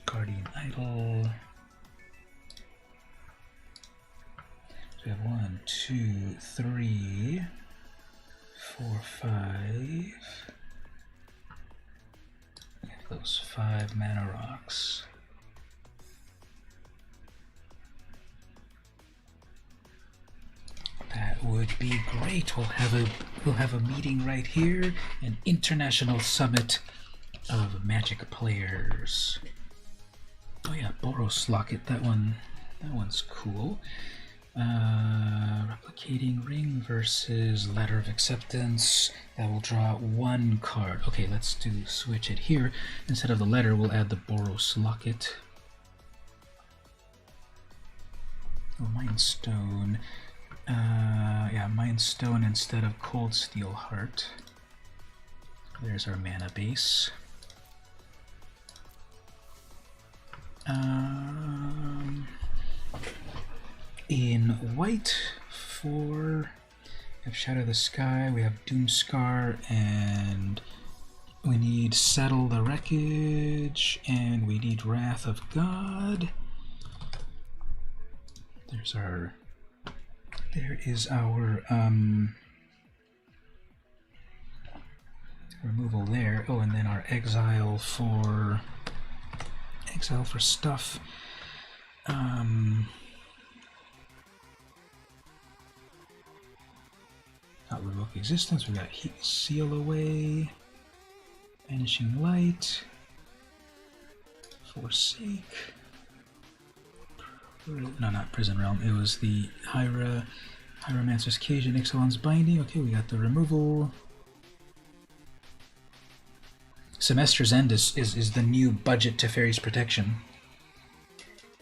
Guardian Idol. So we have 1, 2, 3, 4, 5. We have those 5 mana rocks. That would be great. We'll have a meeting right here, an international summit of Magic players. Oh yeah, Boros Locket. That one's cool. Replicating Ring versus Letter of Acceptance. That will draw 1 card. Okay, let's switch it here. Instead of the letter, we'll add the Boros Locket. Oh, Mind Stone. Yeah, Mind Stone instead of Cold Steel Heart. There's our mana base. In white, we have Shadow of the Sky, we have Doomscar, and we need Settle the Wreckage, and we need Wrath of God. There is our removal there. Oh, and then our exile for stuff. Not revoke existence. We got Seal Away, Vanishing Light, Forsake. No, not Prison Realm. It was the Hieromancer's Cage and Ixalan's Binding. Okay, we got the removal. Semester's End is the new budget Teferi's Protection.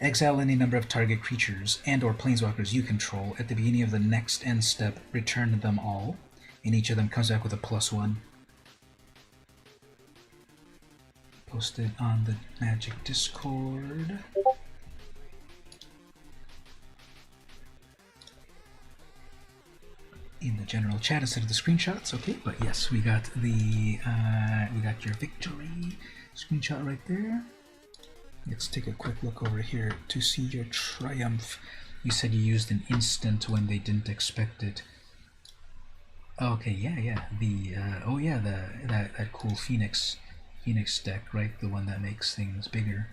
Exile any number of target creatures and or planeswalkers you control. At the beginning of the next end step, return them all, and each of them comes back with a +1. Posted on the Magic Discord. In the general chat instead of the screenshots. Okay, but yes, we got your victory screenshot right there. Let's take a quick look over here to see your triumph. You said you used an instant when they didn't expect it. Okay, yeah. That cool Phoenix deck, right? The one that makes things bigger.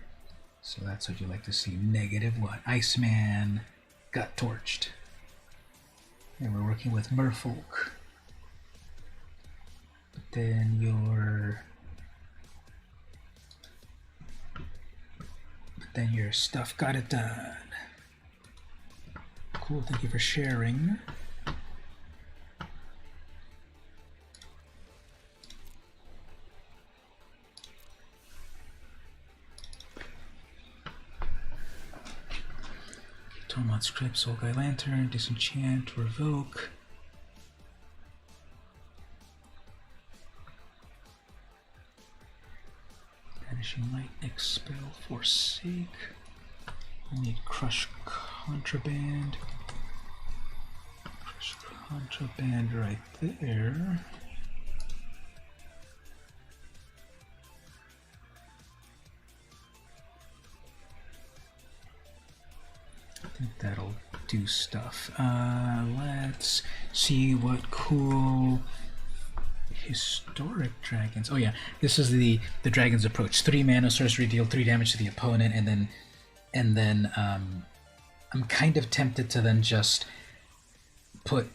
So that's what you like to see. -1. Iceman got torched. And we're working with Merfolk. But then your stuff got it done. Cool, thank you for sharing. Tormod Script, Soul Guy Lantern, Disenchant, Revoke. Vanishing Light, Expel, Forsake. We need Crush Contraband. Crush Contraband right there. I think that'll do stuff. Let's see what cool historic dragons. Oh yeah, this is the dragon's approach. 3 mana, sorcery, deal 3 damage to the opponent, and then I'm kind of tempted to then just put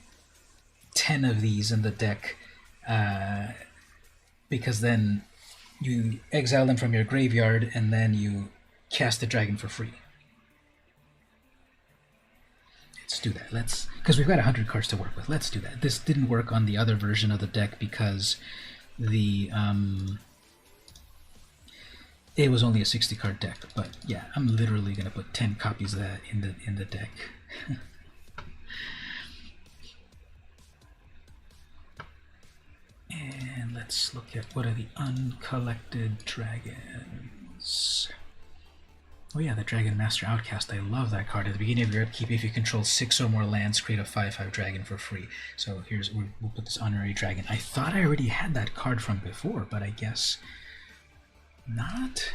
10 of these in the deck, because then you exile them from your graveyard and then you cast the dragon for free. Let's do that. Because we've got 100 cards to work with. Let's do that. This didn't work on the other version of the deck because it was only a 60 card deck. But yeah, I'm literally gonna put 10 copies of that in the deck. And let's look at what are the uncollected dragons. Oh yeah, the Dragon Master Outcast. I love that card. At the beginning of your upkeep, if you control 6 or more lands, create a 5/5 dragon for free. So we'll put this honorary dragon. I thought I already had that card from before, but I guess not.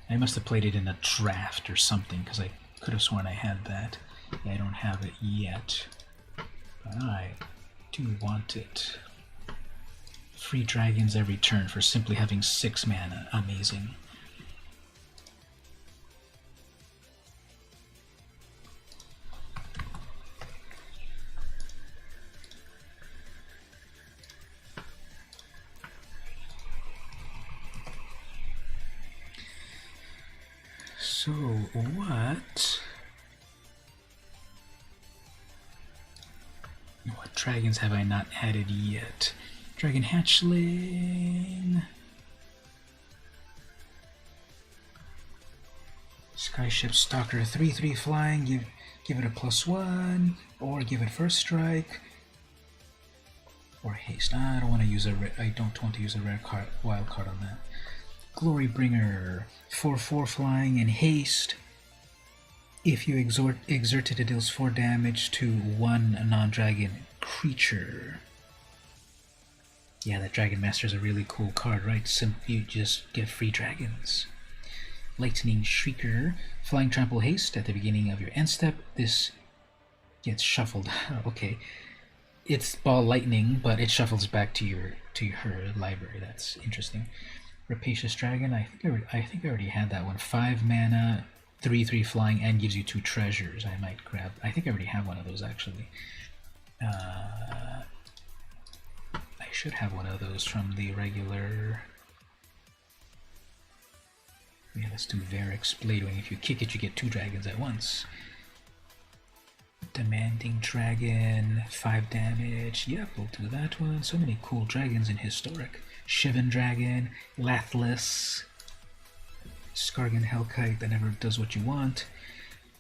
I must have played it in a draft or something, because I could have sworn I had that. Yeah, I don't have it yet, but I do want it. Free dragons every turn for simply having 6 mana. Amazing. So what dragons have I not added yet? Dragon Hatchling, Skyship Stalker, 3/3 flying. Give it a +1, or give it first strike, or haste. I don't want to use a rare card, wild card on that. Glorybringer, 4/4 flying and haste. If you exert it, it deals 4 damage to 1 non-dragon creature. Yeah, that Dragon Master is a really cool card, right? You just get free dragons. Lightning Shrieker, flying trample haste. At the beginning of your end step, this gets shuffled. Okay, it's ball lightning, but it shuffles back to her library. That's interesting. Rapacious Dragon. I think I already had that one. 5 mana, 3/3 flying, and gives you 2 treasures. I might grab. I think I already have one of those actually. I should have one of those from the regular. Yeah, let's do Varric's Bladewing. If you kick it, you get 2 dragons at once. Demanding Dragon, 5 damage. Yep, we'll do that one. So many cool dragons in Historic. Shivan Dragon, Lathless, Skargan Hellkite that never does what you want.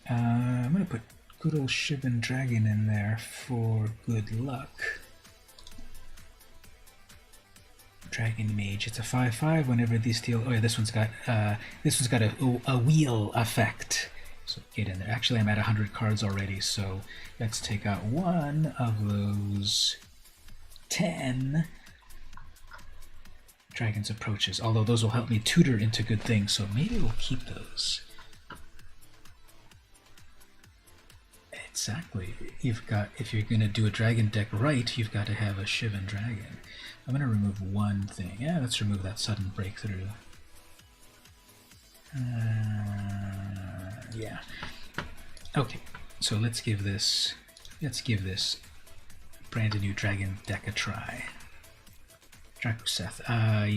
I'm going to put good old Shivan Dragon in there for good luck. Dragon Mage, it's a 5/5 whenever these deal. Oh yeah, this one's got a wheel effect. So get in there. Actually, I'm at 100 cards already, so let's take out one of those 10 Dragon's Approaches. Although those will help me tutor into good things, so maybe we'll keep those. Exactly. If you're gonna do a dragon deck right, you've got to have a Shivan Dragon. I'm gonna remove one thing. Yeah, let's remove that sudden breakthrough. Yeah. Okay. So let's give this brand new dragon deck a try. Drakuseth. I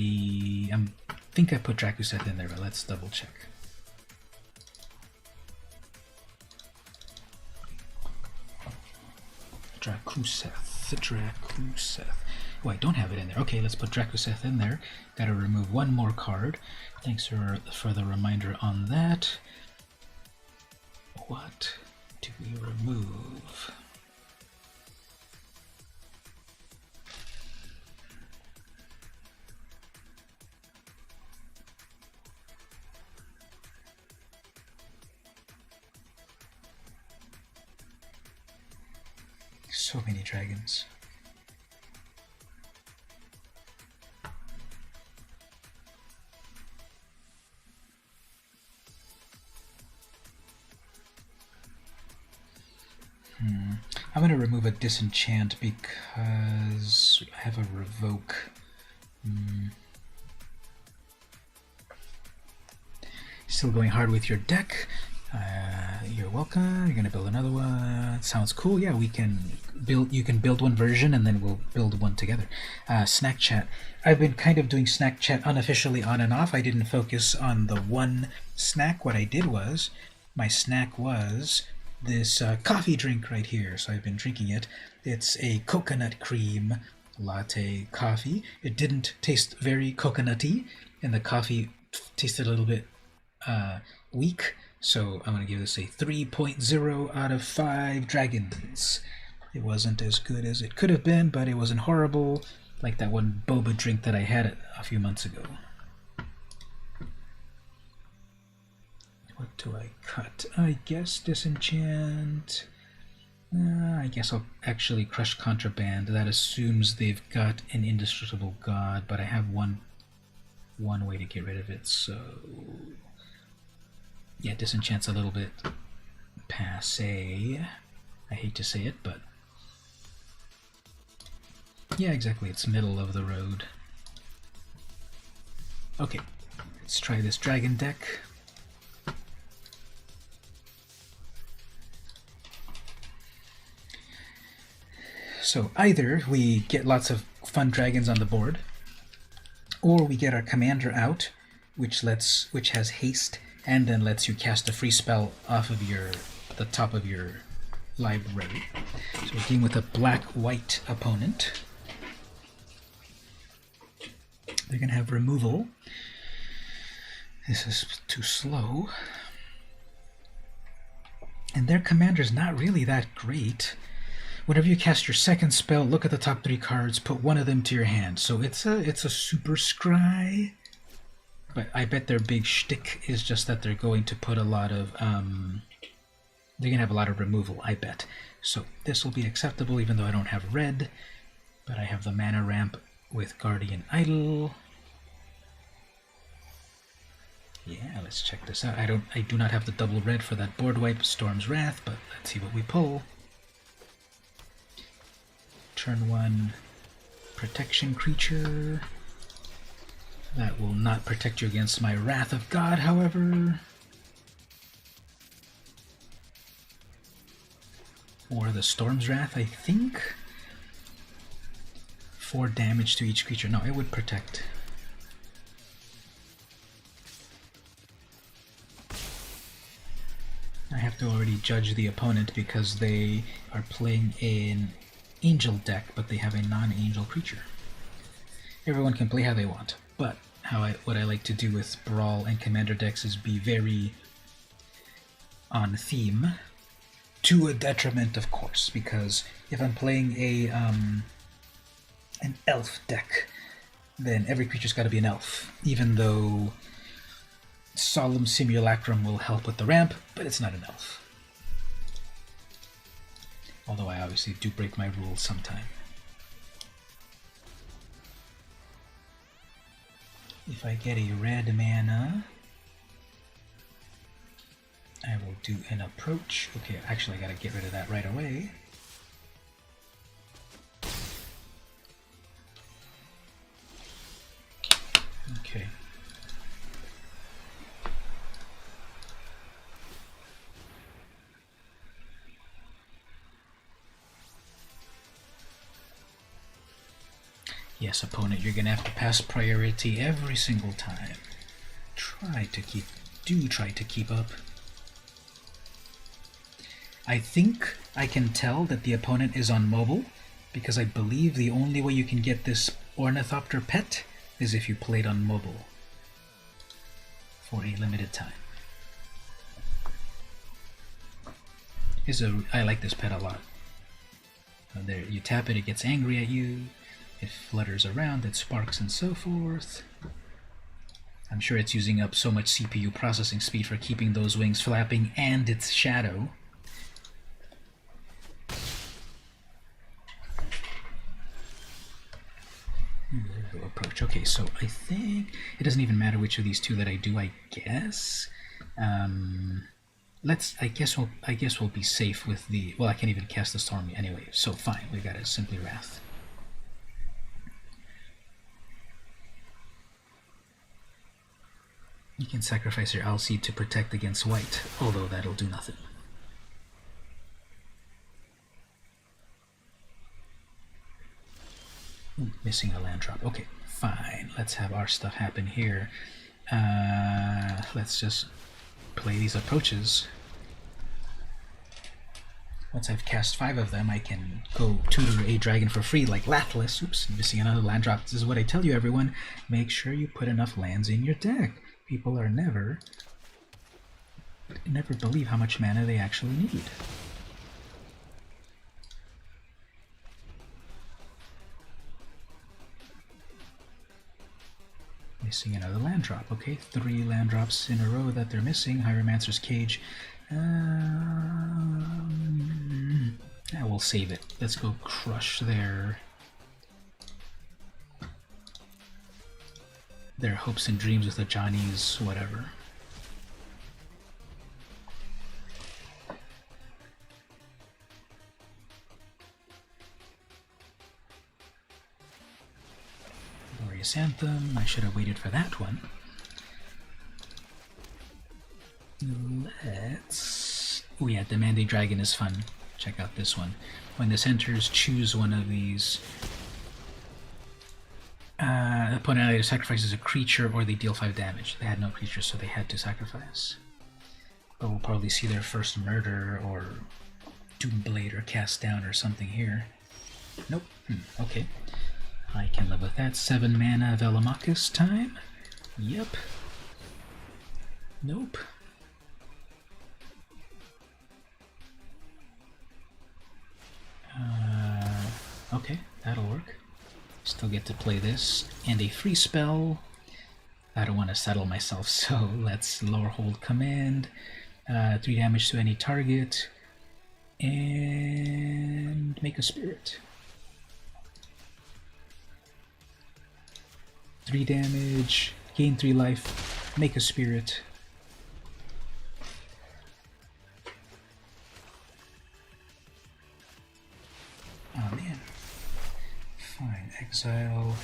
think I put Drakuseth in there, but let's double check. Drakuseth. Oh, I don't have it in there. Okay, let's put Drakuseth in there. Gotta remove one more card. Thanks for the reminder on that. What do we remove? So many dragons. I'm going to remove a disenchant because I have a revoke. Still going hard with your deck. You're welcome. You're going to build another one. Sounds cool. Yeah, we can build. You can build one version and then we'll build one together. Snack chat. I've been kind of doing snack chat unofficially on and off. I didn't focus on the one snack. What I did was, my snack was this coffee drink right here. So I've been drinking it. It's a coconut cream latte coffee. It didn't taste very coconutty, and the coffee tasted a little bit weak. So I'm going to give this a 3.0 out of 5 dragons. It wasn't as good as it could have been, but it wasn't horrible, like that one boba drink that I had a few months ago. What do I cut? I guess disenchant. I guess I'll actually crush contraband. That assumes they've got an indestructible god, but I have one way to get rid of it, so yeah, disenchant's a little bit passé. I hate to say it, but yeah, exactly, it's middle of the road. Okay, let's try this dragon deck. So either we get lots of fun dragons on the board, or we get our commander out, which has haste and then lets you cast a free spell off of the top of your library. So we're dealing with a black-white opponent. They're going to have removal. This is too slow. And their commander's not really that great. Whenever you cast your second spell, look at the top 3 cards, put one of them to your hand. So it's a super scry. But I bet their big shtick is just that they're going to put a lot of they're going to have a lot of removal, I bet. So this will be acceptable even though I don't have red, but I have the mana ramp with Guardian Idol. Yeah, let's check this out. I do not have the double red for that board wipe, Storm's Wrath, but let's see what we pull. Turn 1 protection creature. That will not protect you against my Wrath of God, however. Or the Storm's Wrath, I think. 4 damage to each creature. No, it would protect. I have to already judge the opponent because they are playing an angel deck, but they have a non-angel creature. Everyone can play how they want, but what I like to do with Brawl and Commander decks is be very on theme, to a detriment, of course, because if I'm playing an elf deck, then every creature's got to be an elf, even though Solemn Simulacrum will help with the ramp, but it's not an elf. Although I obviously do break my rules sometime. If I get a red mana, I will do an approach. Okay, actually I gotta get rid of that right away. Okay. Yes, opponent, you're gonna have to pass priority every single time. Try to keep up. I think I can tell that the opponent is on mobile, because I believe the only way you can get this Ornithopter pet is if you played on mobile for a limited time. I like this pet a lot. There, you tap it, it gets angry at you. It flutters around, it sparks, and so forth. I'm sure it's using up so much CPU processing speed for keeping those wings flapping and its shadow. Approach. Okay, so I think it doesn't even matter which of these two that I do, I guess. I guess we'll be safe with the. Well, I can't even cast the Storm anyway, so fine. We got a Simply Wrath. You can sacrifice your Alseed to protect against white, although that'll do nothing. Ooh, missing a land drop. Okay, fine. Let's have our stuff happen here. Let's just play these approaches. Once I've cast 5 of them, I can go tutor a dragon for free, like Lathless. Oops, missing another land drop. This is what I tell you, everyone. Make sure you put enough lands in your deck. People are never believe how much mana they actually need. Missing another land drop. Okay, 3 land drops in a row that they're missing. Hieromancer's Cage. I will save it. Let's go crush their hopes and dreams with the Johnny's whatever. Glorious Anthem. I should have waited for that one. Let's... Oh yeah, Demanding Dragon is fun. Check out this one. When this enters, choose one of these. The opponent either sacrifices a creature or they deal 5 damage. They had no creatures, so they had to sacrifice. But we'll probably see their first murder or Doomblade or Cast Down or something here. Nope. Okay. I can live with that. 7 mana Velomachus time. Yep. Nope. Okay, that'll work. Still get to play this. And a free spell. I don't want to settle myself, so let's lower hold command. 3 damage to any target. And make a spirit. 3 damage, gain 3 life, make a spirit. Oh man. Fine, exile.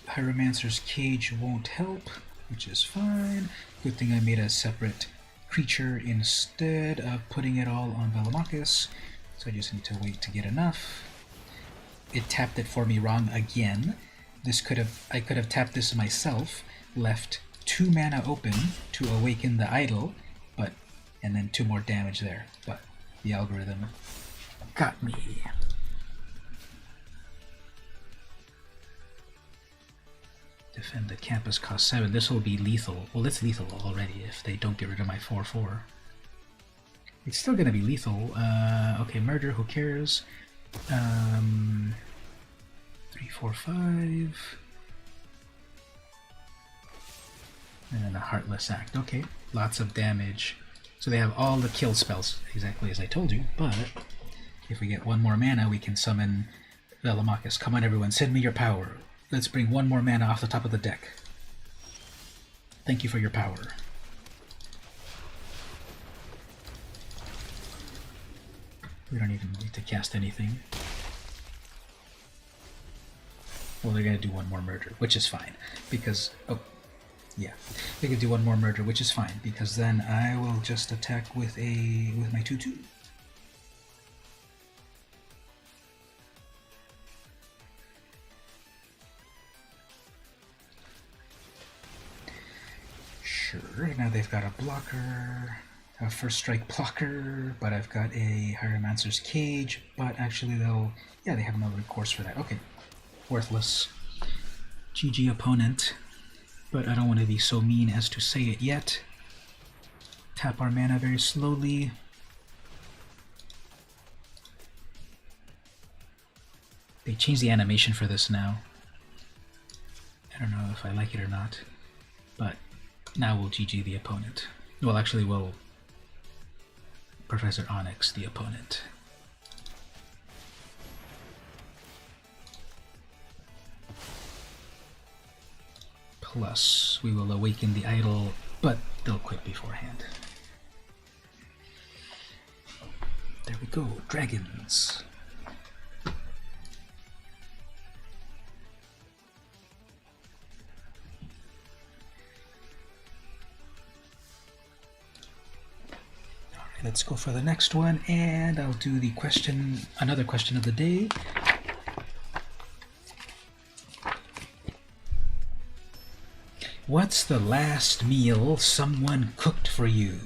Hieromancer's Cage won't help, which is fine. Good thing I made a separate creature instead of putting it all on Velomachus. So I just need to wait to get enough. It tapped it for me wrong again. I could have tapped this myself, left 2 mana open to awaken the idol, and then 2 more damage there. But the algorithm got me. Defend the campus cost 7. This will be lethal. Well, it's lethal already if they don't get rid of my 4/4. It's still gonna be lethal. Okay, murder. Who cares? 3, 4, 5. And then a Heartless Act. Okay, lots of damage. So they have all the kill spells, exactly as I told you, but if we get 1 more mana, we can summon Velomachus. Come on, everyone, send me your power. Let's bring 1 more mana off the top of the deck. Thank you for your power. We don't even need to cast anything. Well, they're going to do 1 more murder, which is fine, because... Oh, yeah. They can do 1 more murder, which is fine, because then I will just attack with my 2/2. Sure, now they've got a blocker, a first strike blocker, but I've got a Hieromancer's Cage, but actually they have no recourse for that. Okay. Worthless. GG opponent. But I don't want to be so mean as to say it yet. Tap our mana very slowly. They changed the animation for this now. I don't know if I like it or not. But now we'll GG the opponent. Well, actually we'll Professor Onyx the opponent. Plus, we will awaken the idol, but they'll quit beforehand. There we go, dragons. Alright, let's go for the next one, and I'll do the another question of the day. What's the last meal someone cooked for you?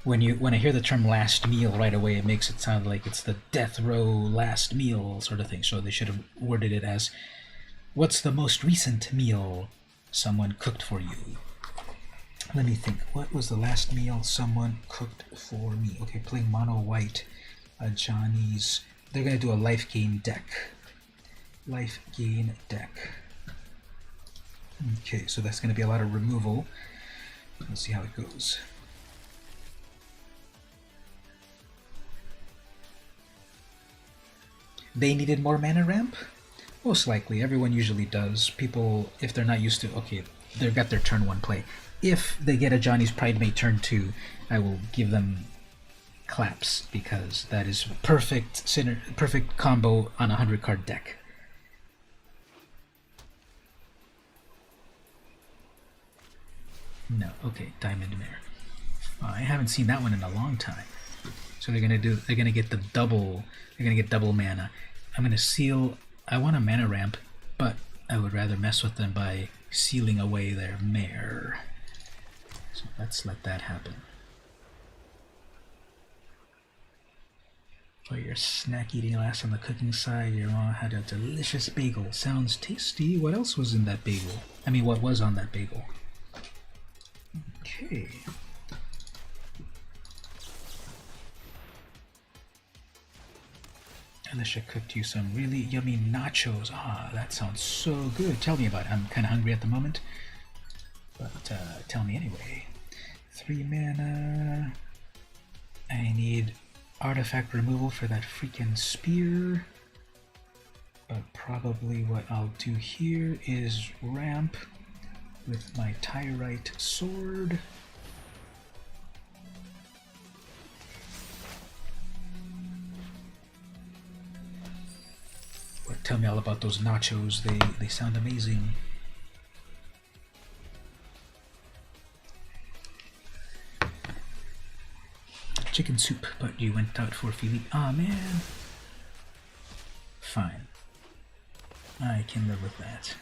When I hear the term last meal right away, it makes it sound like it's the death row last meal sort of thing. So they should have worded it as, what's the most recent meal someone cooked for you? Let me think. What was the last meal someone cooked for me? Okay, playing mono white, Johnny's. They're going to do a life gain deck. Life gain deck. Okay, so that's going to be a lot of removal. Let's see how it goes. They needed more mana ramp? Most likely. Everyone usually does. People, if they're not used to... Okay, they've got their turn 1 play. If they get a Johnny's Pride Mate turn 2, I will give them claps, because that is perfect combo on a 100-card deck. No, okay, Diamond Mare. I haven't seen that one in a long time. So they're gonna get the double. They're gonna get double mana. I'm gonna seal. I want a mana ramp, but I would rather mess with them by sealing away their mare. So let's let that happen. For your snack eating last on the cooking side, your mom had a delicious bagel. Sounds tasty. What else was in that bagel? I mean, what was on that bagel? Okay. Alicia cooked you some really yummy nachos. Ah, that sounds so good. Tell me about it. I'm kind of hungry at the moment. But tell me anyway. 3 mana. I need artifact removal for that freaking spear. But probably what I'll do here is ramp with my Tyrite sword. But tell me all about those nachos. They sound amazing. Chicken soup, but you went out for Philippe. Ah, man. Fine. I can live with that.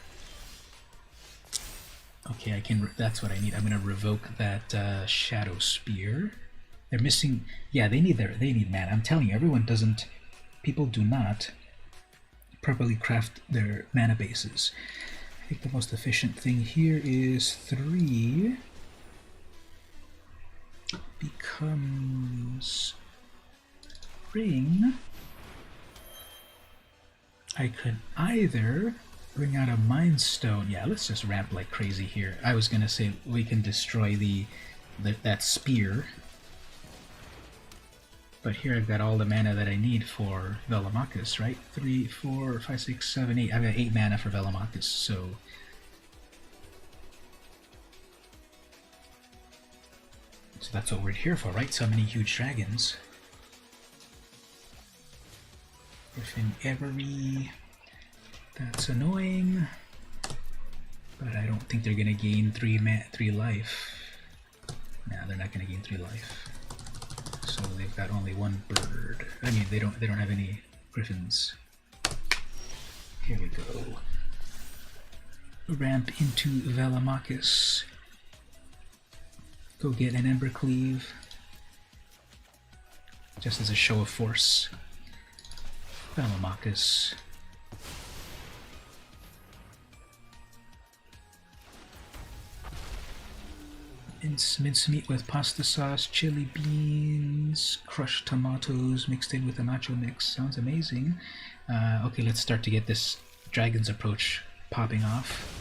Okay, I can. That's what I need. I'm gonna revoke that Shadow Spear. They're missing. Yeah, they need mana. I'm telling you, everyone doesn't. People do not properly craft their mana bases. I think the most efficient thing here is 3 becomes ring. I could either bring out a Mind Stone. Yeah, let's just ramp like crazy here. I was gonna say we can destroy that spear. But here I've got all the mana that I need for Velomachus, right? 3, 4, 5, 6, 7, 8. I've got 8 mana for Velomachus, so... So that's what we're here for, right? So many huge dragons. Griffin Every... That's annoying. But I don't think they're gonna gain 3 life. Nah, they're not gonna gain 3 life. So they've got only 1 bird. I mean, they don't have any griffins. Here we go. Ramp into Velomachus. Go get an Embercleave. Just as a show of force. Velomachus. Mincemeat with pasta sauce, chili beans, crushed tomatoes mixed in with a nacho mix. Sounds amazing. Okay, let's start to get this Dragon's Approach popping off.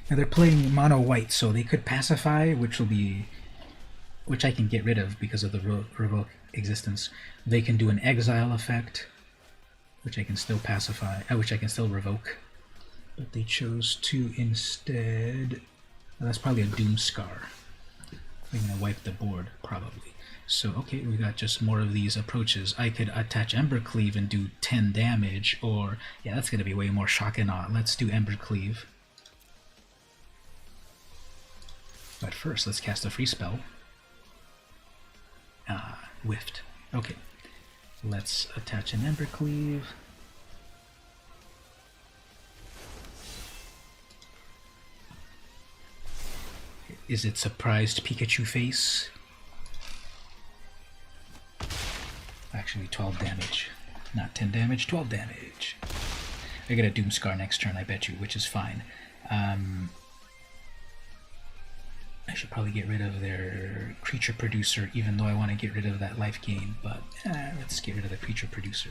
Now they're playing mono white, so they could pacify, which I can get rid of because of the revoke existence. They can do an exile effect, which I can still pacify, which I can still revoke. But they chose to instead. Well, that's probably a Doom Scar. They're gonna wipe the board, probably. So, okay, we got just more of these approaches. I could attach Embercleave and do 10 damage, or, yeah, that's gonna be way more shock and awe. Let's do Embercleave. But first, let's cast a free spell. Whiffed. Okay. Let's attach an Embercleave. Is it surprised Pikachu face? Actually 12 damage. Not 10 damage, 12 damage. I get a Doomscar next turn, I bet you, which is fine. I should probably get rid of their creature producer, even though I want to get rid of that life gain, but let's get rid of the creature producer.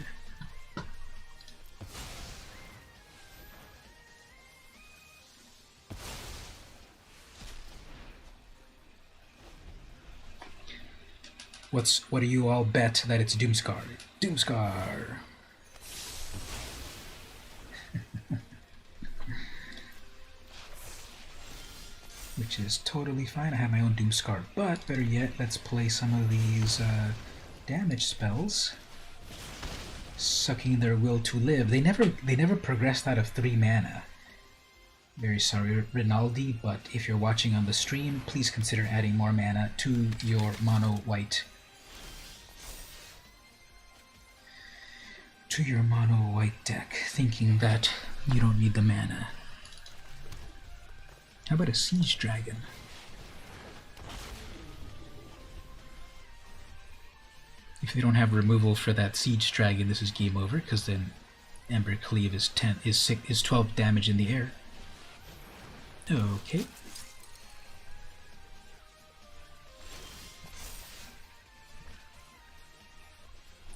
What do you all bet that it's Doomscar? Doomscar. Which is totally fine. I have my own Doomscar, but better yet, let's play some of these damage spells. Sucking their will to live. They never progressed out of 3 mana. Very sorry, Rinaldi, but if you're watching on the stream, please consider adding more mana to your mono white. To your mono white deck, thinking that you don't need the mana. How about a Siege Dragon? If they don't have removal for that Siege Dragon, this is game over, because then Ember Cleave is 12 damage in the air. Okay.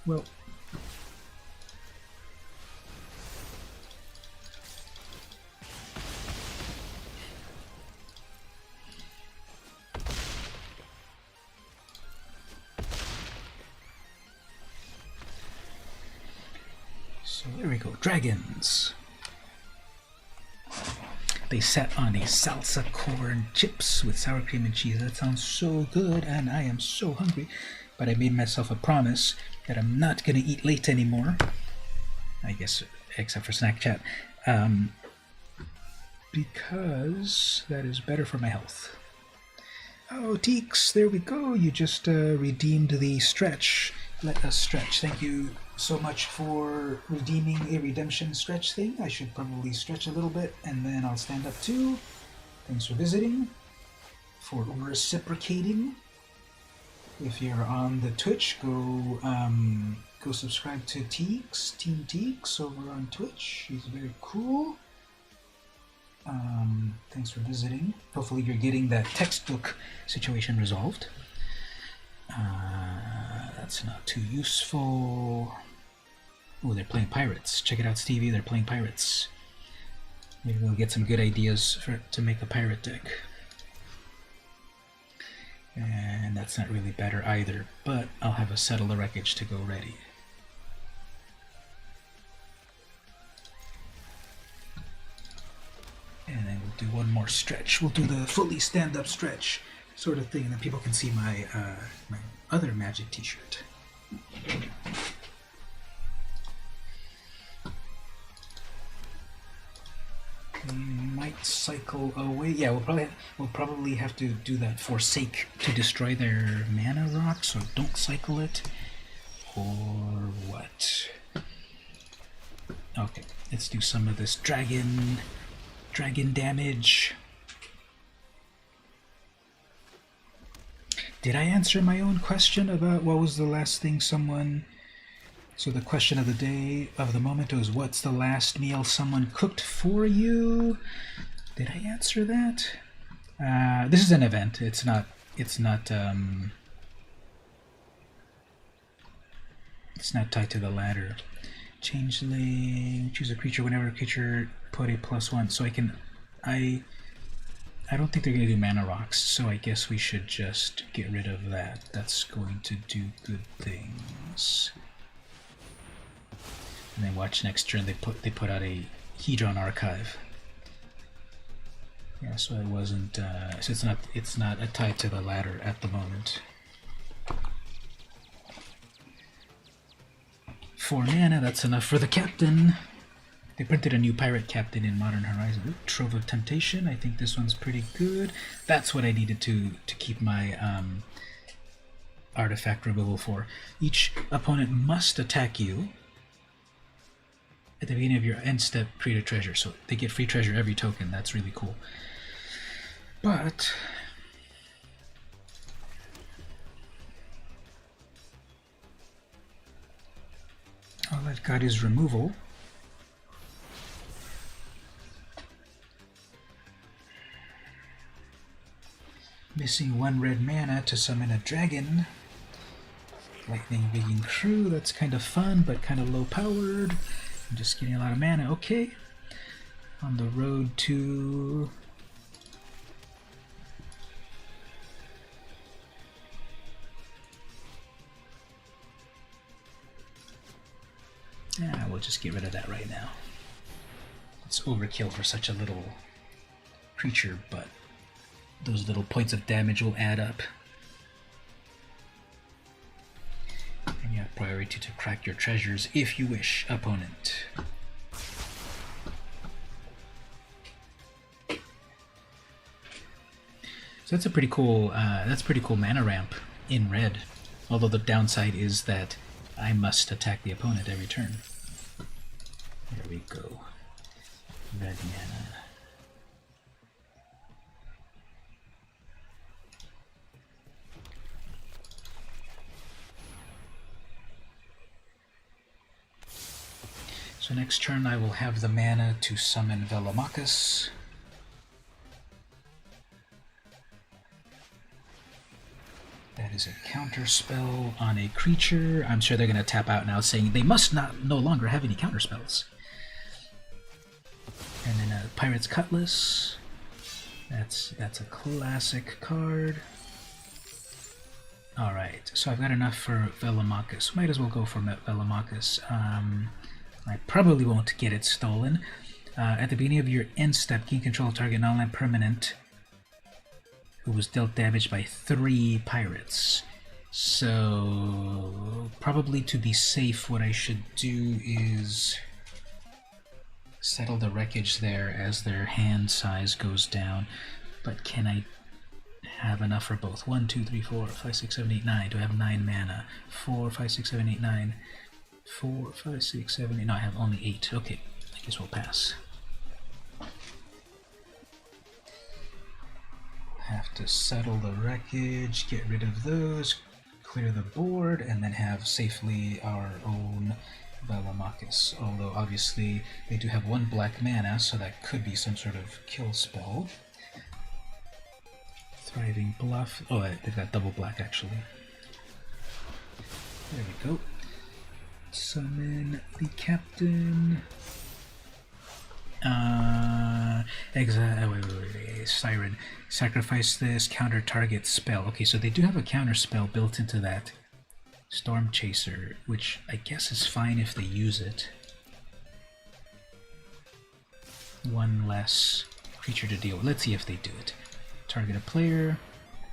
Well. So there we go. Dragons. They sat on a salsa corn chips with sour cream and cheese. That sounds so good, and I am so hungry. But I made myself a promise that I'm not going to eat late anymore. I guess, except for snack chat. Because that is better for my health. Oh, Teeks, there we go. You just redeemed the stretch. Let us stretch. Thank you so much for redeeming a redemption stretch thing. I should probably stretch a little bit and then I'll stand up too. Thanks for visiting, for reciprocating. If you're on the Twitch, go subscribe to Teeks, Team Teeks over on Twitch. He's very cool. Thanks for visiting. Hopefully you're getting that textbook situation resolved. That's not too useful. Oh, they're playing pirates. Check it out, Stevie. They're playing pirates. Maybe we'll get some good ideas to make a pirate deck. And that's not really better either, but I'll have a Settle the Wreckage to go ready. And then we'll do one more stretch. We'll do the fully stand-up stretch sort of thing, and then people can see my my other Magic t-shirt. Might cycle away. Yeah, we'll probably have to do that Forsake to destroy their mana rock, so don't cycle it. Or what? Okay, let's do some of this dragon damage. Did I answer my own question about what was the last thing someone... So the question of the day, of the moment, was what's the last meal someone cooked for you? Did I answer that? This is an event. It's not tied to the ladder. Changeling, choose a creature whenever a creature put a +1. So I don't think they're going to do mana rocks, so I guess we should just get rid of that. That's going to do good things. And then watch next turn they put out a Hedron archive. Yeah, so it wasn't so it's not tied to the ladder at the moment. 4 mana, that's enough for the captain. They printed a new pirate captain in Modern Horizon. Ooh, Trove of Temptation. I think this one's pretty good. That's what I needed to keep my artifact removal for. Each opponent must attack you at the beginning of your end step, create a treasure. So they get free treasure every token. That's really cool. But all I've got is removal. Missing 1 red mana to summon a dragon. Lightning Rigging Crew, that's kind of fun, but kind of low powered. I'm just getting a lot of mana, okay. On the road to... just get rid of that right now. It's overkill for such a little creature, but those little points of damage will add up. And you have priority to crack your treasures if you wish, opponent. So that's a pretty cool. That's pretty cool mana ramp in red. Although the downside is that I must attack the opponent every turn. There we go. Red mana. So next turn I will have the mana to summon Velomachus. That is a counter spell on a creature. I'm sure they're going to tap out now saying they must no longer have any counter spells. And then a Pirate's Cutlass. That's a classic card. Alright, so I've got enough for Velomachus. Might as well go for Velomachus. I probably won't get it stolen. At the beginning of your end step, gain control of target non-land permanent who was dealt damage by 3 pirates. So probably to be safe, what I should do is settle the wreckage there as their hand size goes down. But can I have enough for both? 1, 2, 3, 4, 5, 6, 7, 8, 9. Do I have 9 mana? 4, 5, 6, 7, 8, 9. 4, 5, 6, 7, 8. No, I have only 8. Okay, I guess we'll pass. Have to settle the wreckage, get rid of those, clear the board, and then have safely our own Velomachus. Although obviously they do have 1 black mana, so that could be some sort of kill spell. Thriving Bluff. Oh, they've got double black actually. There we go. Summon the captain. Wait, Siren. Sacrifice this, counter target spell. Okay, so they do have a counter spell built into that Storm Chaser, which I guess is fine if they use it. 1 less creature to deal with. Let's see if they do it. Target a player.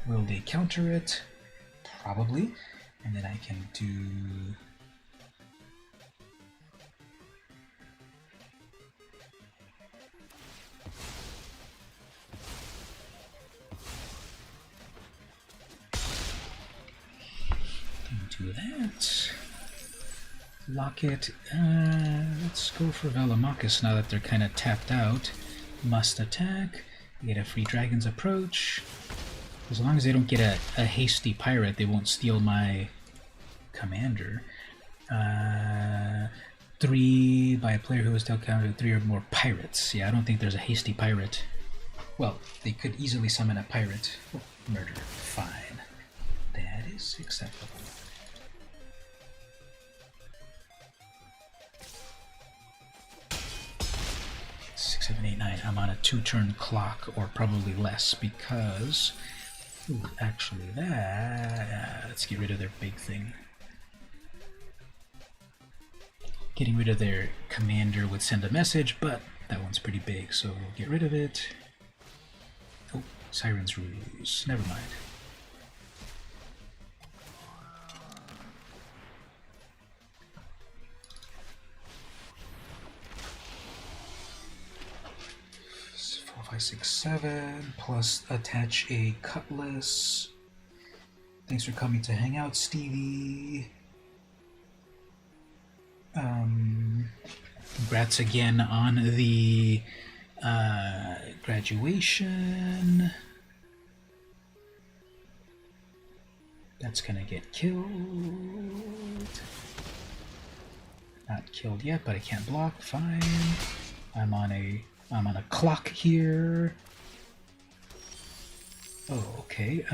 Will they counter it? Probably. And then I can do... do that. Lock it. Let's go for Velomachus now that they're kind of tapped out. Must attack. Get a free Dragon's Approach. As long as they don't get a hasty pirate, they won't steal my commander. 3 by a player who has dealt counter 3 or more pirates. Yeah, I don't think there's a hasty pirate. Well, they could easily summon a pirate. Oh, murder. Fine. That is acceptable. 6, 7, 8, 9. I'm on a 2-turn clock, or probably less, because... Ooh, actually that... let's get rid of their big thing. Getting rid of their commander would send a message, but that one's pretty big, so we'll get rid of it. Oh, Siren's Ruse. Never mind. Five, 6, 7, plus attach a cutlass. Thanks for coming to hang out, Stevie. Congrats again on the graduation. That's gonna get killed. Not killed yet, but I can't block. Fine. I'm on a clock here. Oh, okay.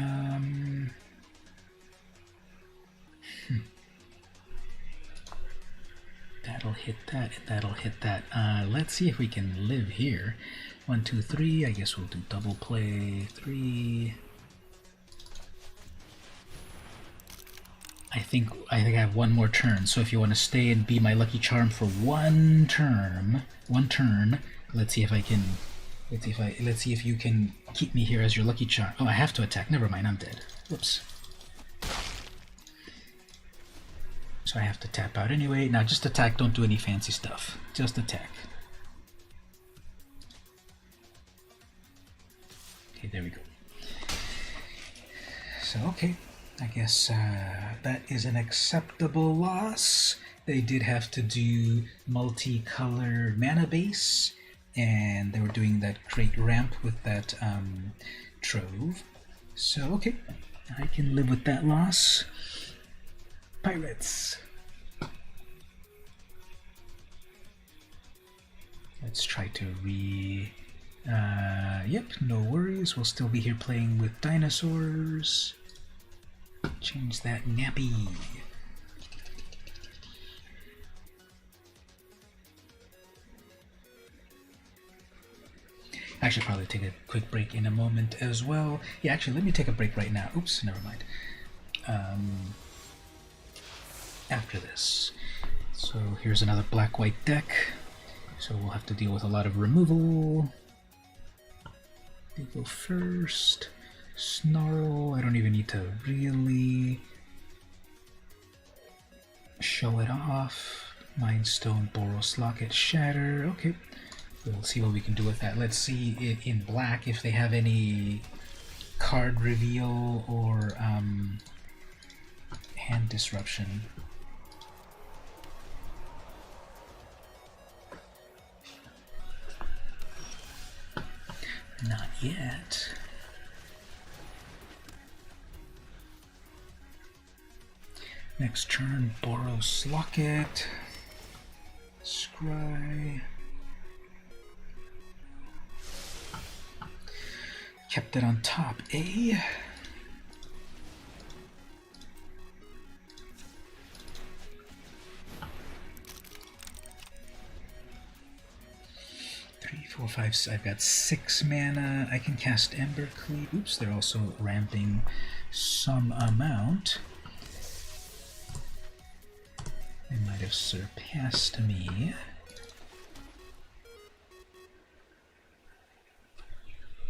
That'll hit that, and that'll hit that. Let's see if we can live here. 1, 2, 3. I guess we'll do double play. 3. I have one more turn. So if you want to stay and be my lucky charm for one turn, let's see if I can. Let's see if you can keep me here as your lucky charm. Oh, I have to attack. Never mind, I'm dead. Whoops. So I have to tap out anyway. Now just attack. Don't do any fancy stuff. Just attack. Okay, there we go. So okay. I guess that is an acceptable loss. They did have to do multicolored mana base, and they were doing that great ramp with that trove. So okay, I can live with that loss. Pirates. Let's try to yep, no worries. We'll still be here playing with dinosaurs. Change that nappy. I should probably take a quick break in a moment as well. Yeah, actually, let me take a break right now. Oops, never mind. After this. So here's another black-white deck. So we'll have to deal with a lot of removal. They go first. Snarl, I don't even need to really show it off. Mind Stone, Boros, Locket, Shatter. Okay, we'll see what we can do with that. Let's see it in black if they have any card reveal or hand disruption. Not yet. Next turn, Boros Locket, Scry. Kept it on top, eh? Three, four, five. I've got 6 mana. I can cast Ember Cleave. Oops, they're also ramping some amount. They might have surpassed me.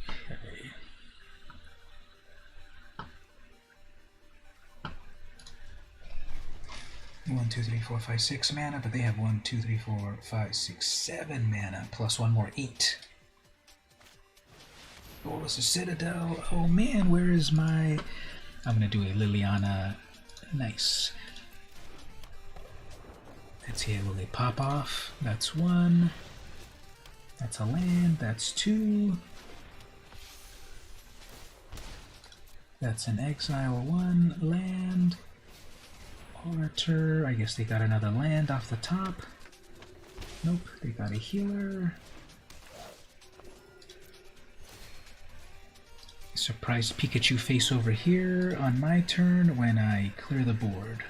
Okay. One, two, three, four, five, 6 mana, but they have 1, 2, 3, 4, 5, 6, 7 mana, plus one more 8. Oh, it's a Citadel. Oh man, where is my... I'm gonna do a Liliana. Nice. Let's see, will they pop off? That's 1. That's a land. That's 2. That's an exile. 1 land. Orator. I guess they got another land off the top. Nope, they got a healer. Surprise Pikachu face over here on my turn when I clear the board.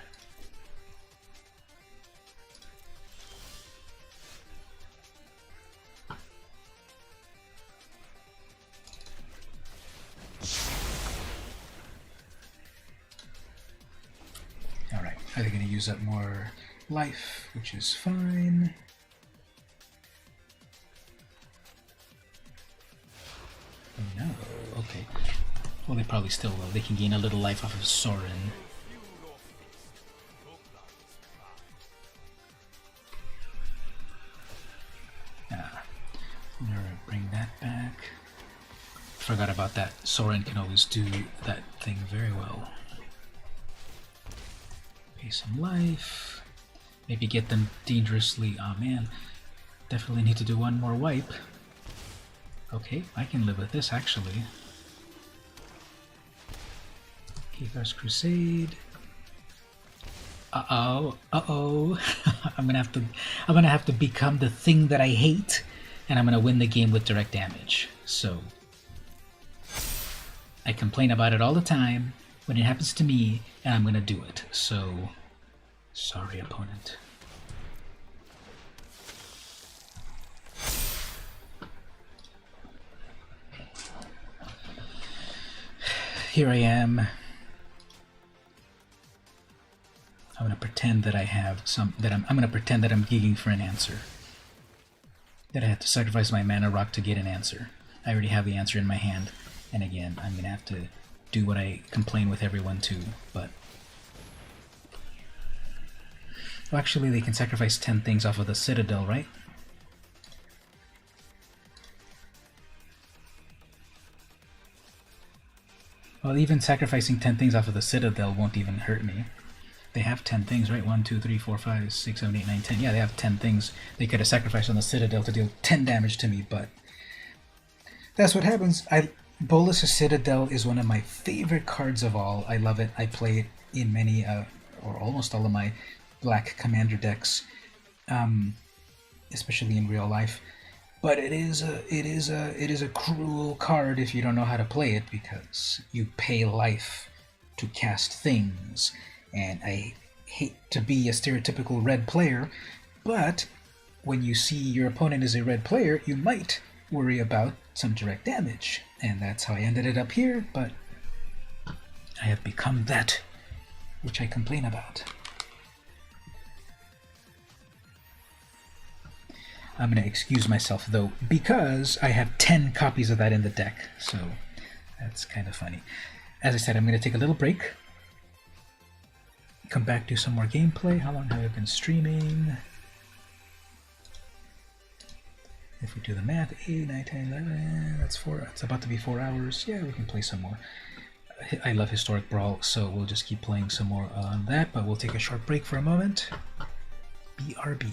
Alright, are they going to use up more life, which is fine. No, okay. Well, they probably still will. They can gain a little life off of Sorin. Ah, I'm gonna bring that back. Forgot about that. Sorin can always do that thing very well. Pay some life. Maybe get them dangerously. Oh man, definitely need to do one more wipe. Okay, I can live with this actually. Cathar's Crusade. Uh-oh, uh-oh. I'm gonna have to become the thing that I hate, and I'm gonna win the game with direct damage. So I complain about it all the time when it happens to me, and I'm gonna do it. So sorry, opponent. Here I am. I'm gonna pretend that I have I'm gonna pretend that I'm gigging for an answer. That I have to sacrifice my mana rock to get an answer. I already have the answer in my hand, and again, I'm gonna have to do what I complain with everyone to, but... Well, actually, they can sacrifice 10 things off of the Citadel, right? Well, even sacrificing 10 things off of the Citadel won't even hurt me. They have 10 things, right? 1, 2, 3, 4, 5, 6, 7, 8, 9, 10. Yeah, they have 10 things they could have sacrificed on the Citadel to deal 10 damage to me, but... That's what happens. Bolas' Citadel is one of my favorite cards of all. I love it. I play it in many, or almost all of my black commander decks, especially in real life. But it is a cruel card if you don't know how to play it, because you pay life to cast things. And I hate to be a stereotypical red player, but when you see your opponent is a red player, you might worry about some direct damage. And that's how I ended it up here, but I have become that which I complain about. I'm going to excuse myself, though, because I have 10 copies of that in the deck, so that's kind of funny. As I said, I'm going to take a little break, come back, do some more gameplay. How long have I been streaming? If we do the math, 8, 9, 10, 11, that's 4. It's about to be 4 hours. Yeah, we can play some more. I love Historic Brawl, so we'll just keep playing some more on that, but we'll take a short break for a moment. BRB.